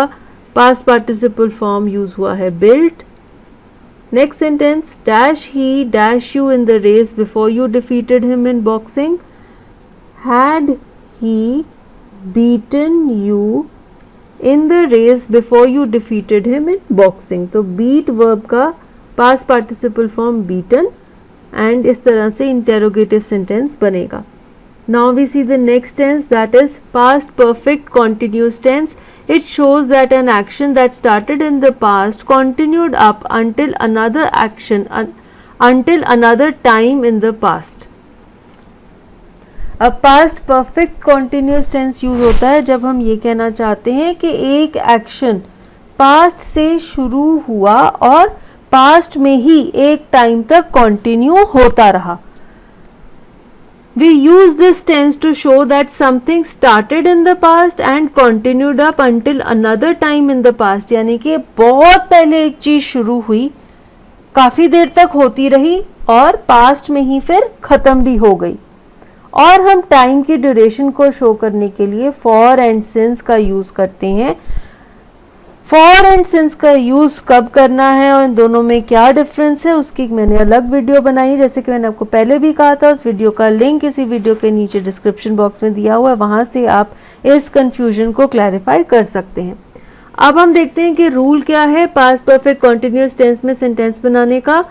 past participle form use हुआ है built। next sentence dash he dash you in the race before you defeated him in boxing, had he beaten you in the race before you defeated him in boxing। तो beat verb का past participle form beaten, and इस तरह से interrogative sentence बनेगा। now we see the next tense, that is past perfect continuous tense। it shows that an action that started in the past continued up until another action until another time in the past। अब past perfect continuous tense use होता है जब हम ये कहना चाहते हैं कि एक एक्शन पास्ट से शुरू हुआ और पास्ट में ही एक टाइम तक कंटिन्यू होता रहा। We use this tense to show that something started in the past and continued up until another time in the past, यानी कि बहुत पहले एक चीज शुरू हुई, काफी देर तक होती रही और पास्ट में ही फिर खत्म भी हो गई। और हम टाइम की ड्यूरेशन को शो करने के लिए फॉर एंड सिंस का यूज करते हैं। फॉर एंड सिंस का यूज कब करना है और इन दोनों में क्या डिफरेंस है उसकी मैंने अलग वीडियो बनाई, जैसे कि मैंने आपको पहले भी कहा था। उस वीडियो का लिंक इसी वीडियो के नीचे डिस्क्रिप्शन बॉक्स में दिया हुआ है, वहां से आप इस कंफ्यूजन को क्लैरिफाई कर सकते हैं। अब हम देखते हैं कि रूल क्या है पास्ट परफेक्ट कॉन्टिन्यूस टेंस में सेंटेंस बनाने का।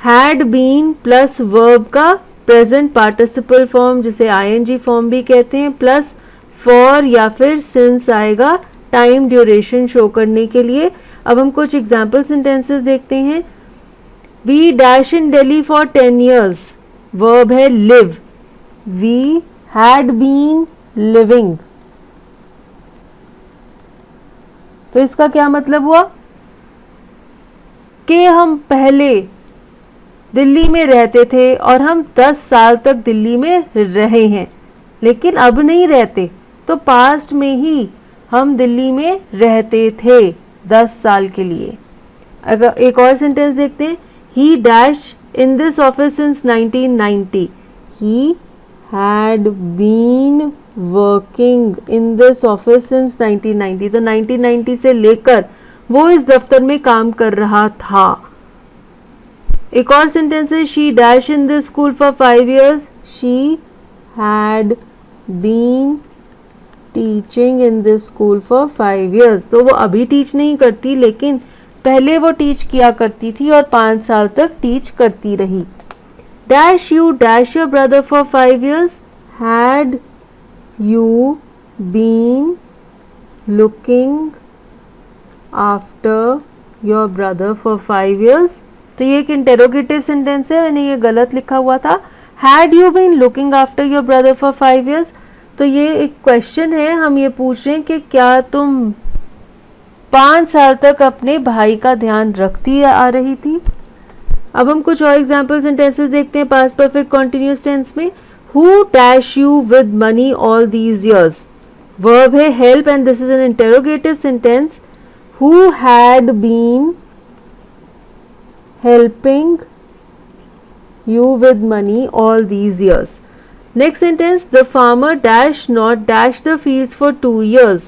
हैड बीन प्लस वर्ब का प्रेजेंट पार्टिसिपल फॉर्म जिसे आईएनजी फॉर्म भी कहते हैं, प्लस फॉर या फिर सिंस आएगा टाइम ड्यूरेशन शो करने के लिए। अब हम कुछ एग्जाम्पल सेंटेंसेस देखते हैं। We dash in Delhi for 10 years, verb है live, we had been living. तो इसका क्या मतलब हुआ कि हम पहले दिल्ली में रहते थे और हम 10 साल तक दिल्ली में रहे हैं, लेकिन अब नहीं रहते। तो पास्ट में ही हम दिल्ली में रहते थे 10 साल के लिए। अगर एक और सेंटेंस देखते हैं, he dash in this office since 1990, he had been working in this office since 1990। तो 1990 से लेकर वो इस दफ्तर में काम कर रहा था। एक और सेंटेंस है, she dash in this school for 5 years, she had been teaching in this school for 5 years। तो वो अभी टीच नहीं करती, लेकिन पहले वो टीच किया करती थी और 5 साल तक टीच करती रही। Dash you dash your brother for 5 years, had you been looking after your brother for 5 years। तो ये एक इंटेरोगेटिव सेंटेंस है, मैंने ये गलत लिखा हुआ था। Had you been looking after your brother for 5 years, तो ये एक क्वेश्चन है, हम ये पूछ रहे हैं कि क्या तुम 5 साल तक अपने भाई का ध्यान रखती आ रही थी। अब हम कुछ और एग्जाम्पल सेंटेंसेस देखते हैं पास्ट परफेक्ट कॉन्टिन्यूअस टेंस में। Who dash you with money all these years, verb है help and this is an interrogative sentence. Who had been helping you with money all these years. Next sentence, the farmer dash not dash the fields for 2 years.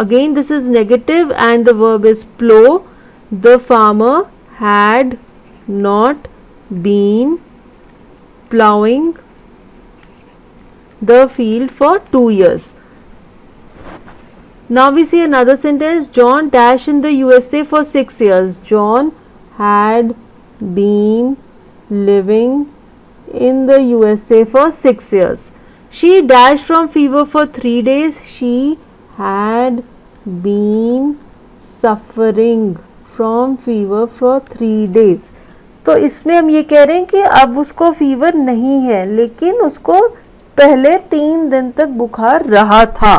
Again this is negative and the verb is plow. The farmer had not been plowing the field for 2 years. Now we see another sentence, John dash in the USA for 6 years. John had been living in the USA for 6 years. She dashed from fever for 3 days. She had been suffering from fever for 3 days. तो इसमें हम ये कह रहे हैं कि अब उसको फीवर नहीं है, लेकिन उसको पहले 3 दिन तक बुखार रहा था।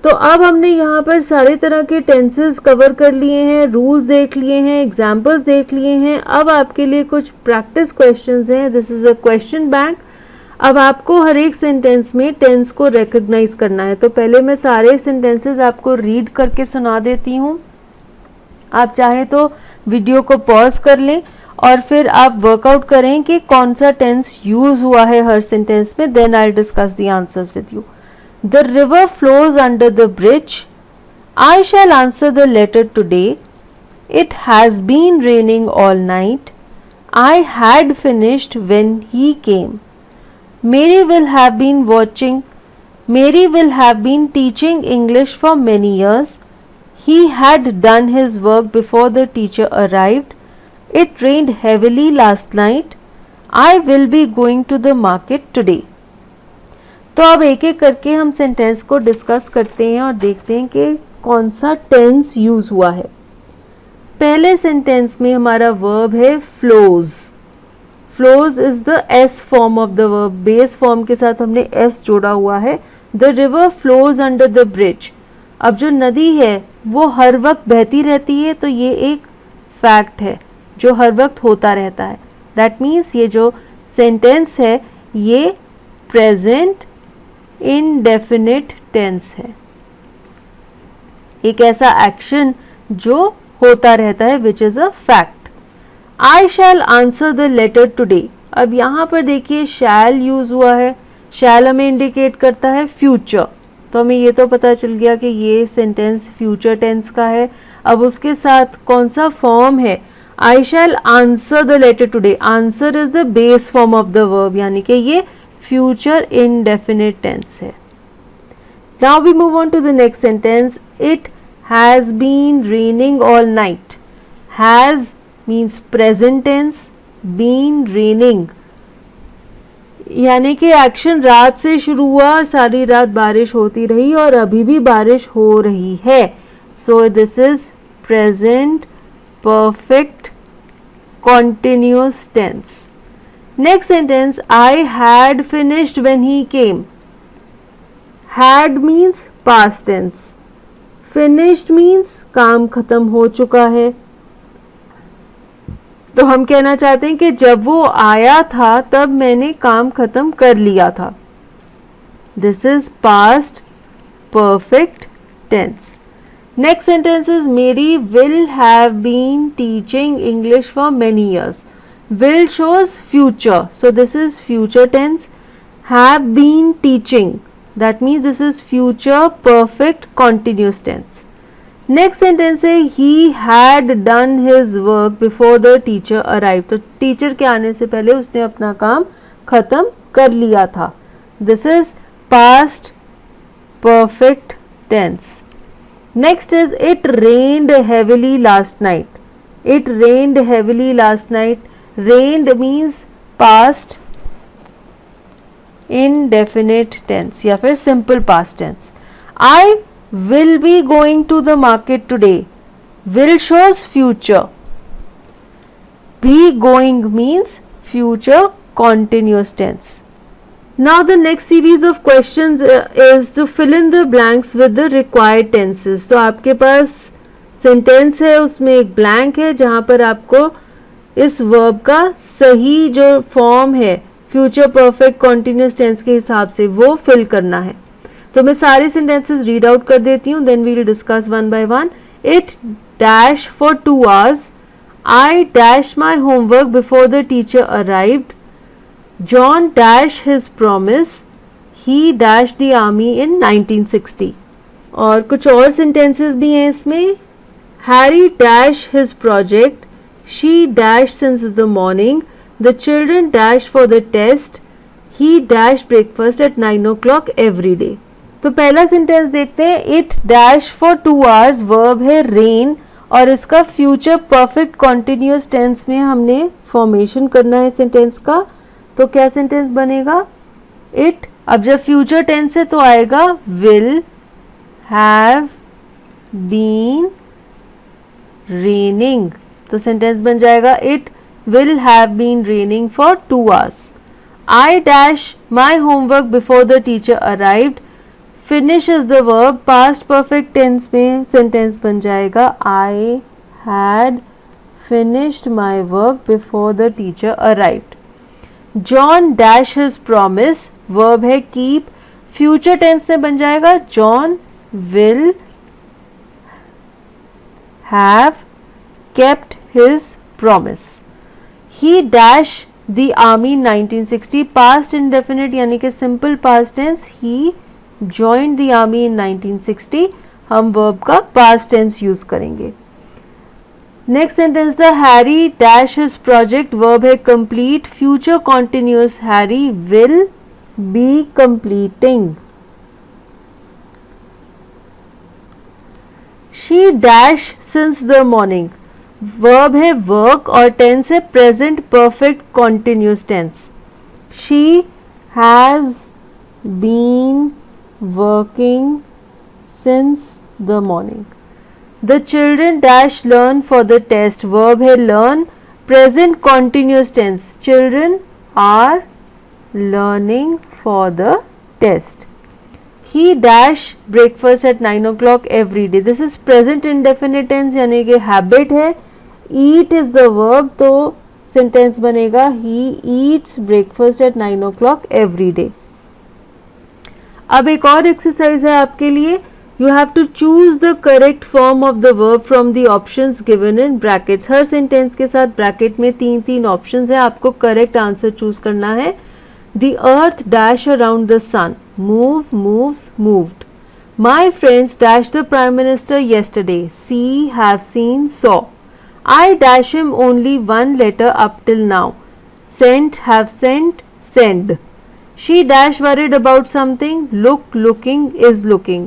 तो अब हमने यहाँ पर सारे तरह के टेंसेस कवर कर लिए हैं, रूल्स देख लिए हैं, एग्जाम्पल्स देख लिए हैं। अब आपके लिए कुछ प्रैक्टिस क्वेश्चंस हैं। This is a question bank. अब आपको हर एक सेंटेंस में टेंस को रिकॉग्नाइज करना है। तो पहले मैं सारे सेंटेंसेस आपको रीड करके सुना देती हूँ। आप चाहें तो वीडियो को पॉज कर लें और फिर आप वर्कआउट करें कि कौन सा टेंस यूज हुआ है हर सेंटेंस में। Then I will discuss the answers with you. The river flows under the bridge. I shall answer the letter today. It has been raining all night. I had finished when he came. Mary will have been teaching English for many years. He had done his work before the teacher arrived. It rained heavily last night. I will be going to the market today. तो अब एक एक करके हम sentence को discuss करते हैं और देखते हैं कि कौन सा टेंस यूज हुआ है। पहले सेंटेंस में हमारा वर्ब है flows. Flows is the S form of the verb, base form के साथ हमने एस जोड़ा हुआ है। The river flows under the bridge. अब जो नदी है वो हर वक्त बहती रहती है, तो ये एक फैक्ट है जो हर वक्त होता रहता है। दैट मीन्स ये जो सेंटेंस है ये प्रेजेंट इंडेफिनिट टेंस है, एक ऐसा एक्शन जो होता रहता है which is a fact. I shall answer the letter today. अब यहाँ पर देखिए शैल यूज हुआ है। शैल हमें इंडिकेट करता है फ्यूचर, तो हमें ये तो पता चल गया कि ये सेंटेंस फ्यूचर टेंस का है। अब उसके साथ कौन सा फॉर्म है, I shall answer the letter today. Answer is the base form of the verb, यानी कि ये फ्यूचर indefinite tense है। Now we move on to the next sentence. It has been raining all night. Has means present tense, been raining यानी कि action रात से शुरू हुआ और सारी रात बारिश होती रही और अभी भी बारिश हो रही है। So this is present perfect continuous tense. Next sentence, I had finished when he came. Had means past tense. Finished means काम खत्म हो चुका है। तो हम कहना चाहते हैं कि जब वो आया था तब मैंने काम खत्म कर लिया था। This is past perfect tense. Next sentence is Mary will have been teaching English for many years. Will shows future, so this is future tense. Have been teaching, that means this is future perfect continuous tense. Next sentence है he had done his work before the teacher arrived. तो teacher के आने से पहले उसने अपना काम खत्म कर लिया था। This is past perfect tense. Next is it rained heavily last night. It rained heavily last night. Rained means past indefinite tense या फिर simple past tense. I will be going to the market today. Will shows future. Be going means future continuous tense. Now the next series of questions is to fill in the blanks with the required tenses. तो आपके पास sentence है, उसमें एक blank है जहाँ पर आपको इस वर्ब का सही जो फॉर्म है फ्यूचर परफेक्ट कॉन्टिन्यूस टेंस के हिसाब से वो फिल करना है. तो मैं सारे सेंटेंसेस रीड आउट कर देती हूँ, then we will discuss one by one. It dash for 2 hours. I dashed my homework before the teacher arrived. John dashed his promise. He dashed the army in 1960. और कुछ और sentences भी हैं इसमें. Harry dashed his project. She dashed since the morning. The children dashed for the test. He dashed breakfast at 9 o'clock every day. तो पहला sentence देखते हैं. It dashed for 2 hours. Verb है rain और इसका फ्यूचर परफेक्ट कॉन्टिन्यूस टेंस में हमने formation करना है सेंटेंस का. तो क्या सेंटेंस बनेगा? इट, अब जब फ्यूचर टेंस है तो आएगा विल हैव बीन रेनिंग. तो सेंटेंस बन जाएगा it will have been raining for 2 hours. I dash my homework before the teacher arrived. Finish is the verb, past perfect tense में सेंटेंस बन जाएगा I had finished my work before the teacher arrived. John dash his promise, verb है keep, future tense में बन जाएगा John will have kept his promise. He dash the army 1960, past indefinite यानी कि simple past tense. He joined the army in 1960. हम verb का past tense use करेंगे. Next sentence था Harry dash his project, verb है complete, future continuous. Harry will be completing. She dash since the morning, verb है work और tense है present perfect continuous tense. She has been working since the morning. The children dash learn for the test, verb है learn, present continuous tense. Children are learning for the test. He dash breakfast at 9 o'clock every day. This is present indefinite tense यानी कि habit है. Eat is the verb, तो sentence बनेगा he eats breakfast at 9 o'clock every day. अब एक और exercise है आपके लिए. You have to choose the correct form of the verb from the options given in brackets. हर सेंटेंस के साथ ब्रैकेट में 3 ऑप्शंस है, आपको करेक्ट आंसर चूज करना है. The earth dash around the sun, move moves moved. My friends dash the prime minister yesterday, see have seen saw. I dash him only 1 letter up till now, sent have sent send. She dash worried about something, look looking is looking.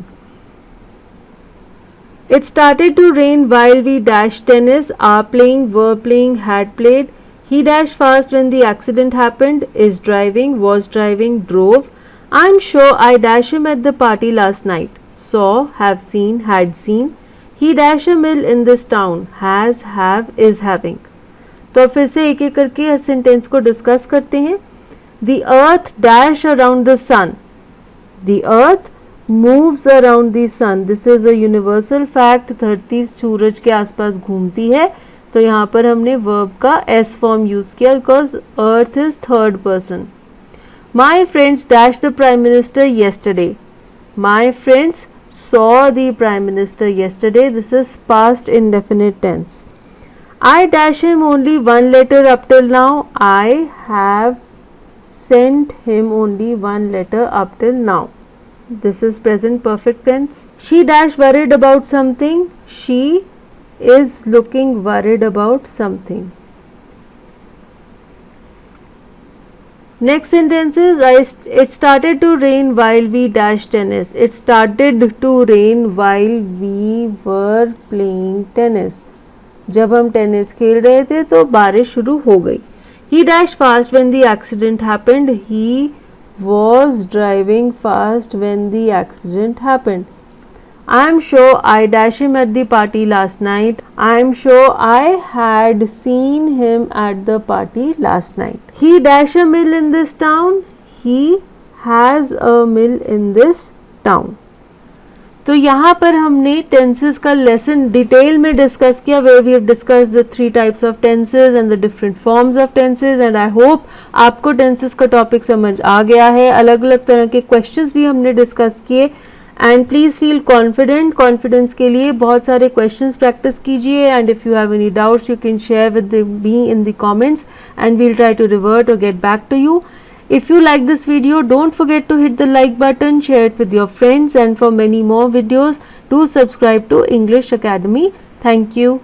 It started to rain while we dash tennis, are playing, were playing, had played. He dashed fast when the accident happened, is driving, was driving, drove. I'm sure I dash him at the party last night, saw, have seen, had seen. He dash a mill in this town, has, have, is having. तो फिर से एक एक करके हर sentence को discuss करते हैं. The earth dash around the sun. The earth moves around the sun. This is a universal fact. धरती सूरज के आसपास घूमती है. तो यहाँ पर हमने verb का S form use किया because earth is third person. My friends dash the prime minister yesterday. My friends saw the prime minister yesterday. This is past indefinite tense. I dash him only 1 letter up till now. I have sent him only 1 letter up till now. This is present perfect tense. She dash worried about something. She is looking worried about something. Next sentence is it started to rain while we dash tennis. It started to rain while we were playing tennis. जब हम tennis खेल रहे थे तो बारिश शुरू हो गई. He dashed fast when the accident happened. He was driving fast when the accident happened. I am sure I dashed him at the party last night. I am sure I had seen him at the party last night. He dashed a mill in this town. He has a mill in this town. तो यहाँ पर हमने tenses का lesson detail में discuss किया, where we have discuss the 3 types of tenses and the different forms of tenses. And I hope आपको tenses का topic समझ आ गया है. अलग अलग तरह के क्वेश्चंस भी हमने डिस्कस किए. And please feel confident. Confidence के लिए बहुत सारे क्वेश्चंस प्रैक्टिस कीजिए. And if you have any doubts you can share with me in the comments and we'll try to revert or get back to you. If you like this video, don't forget to hit the like button, share it with your friends, and for many more videos, do subscribe to English Academy. Thank you.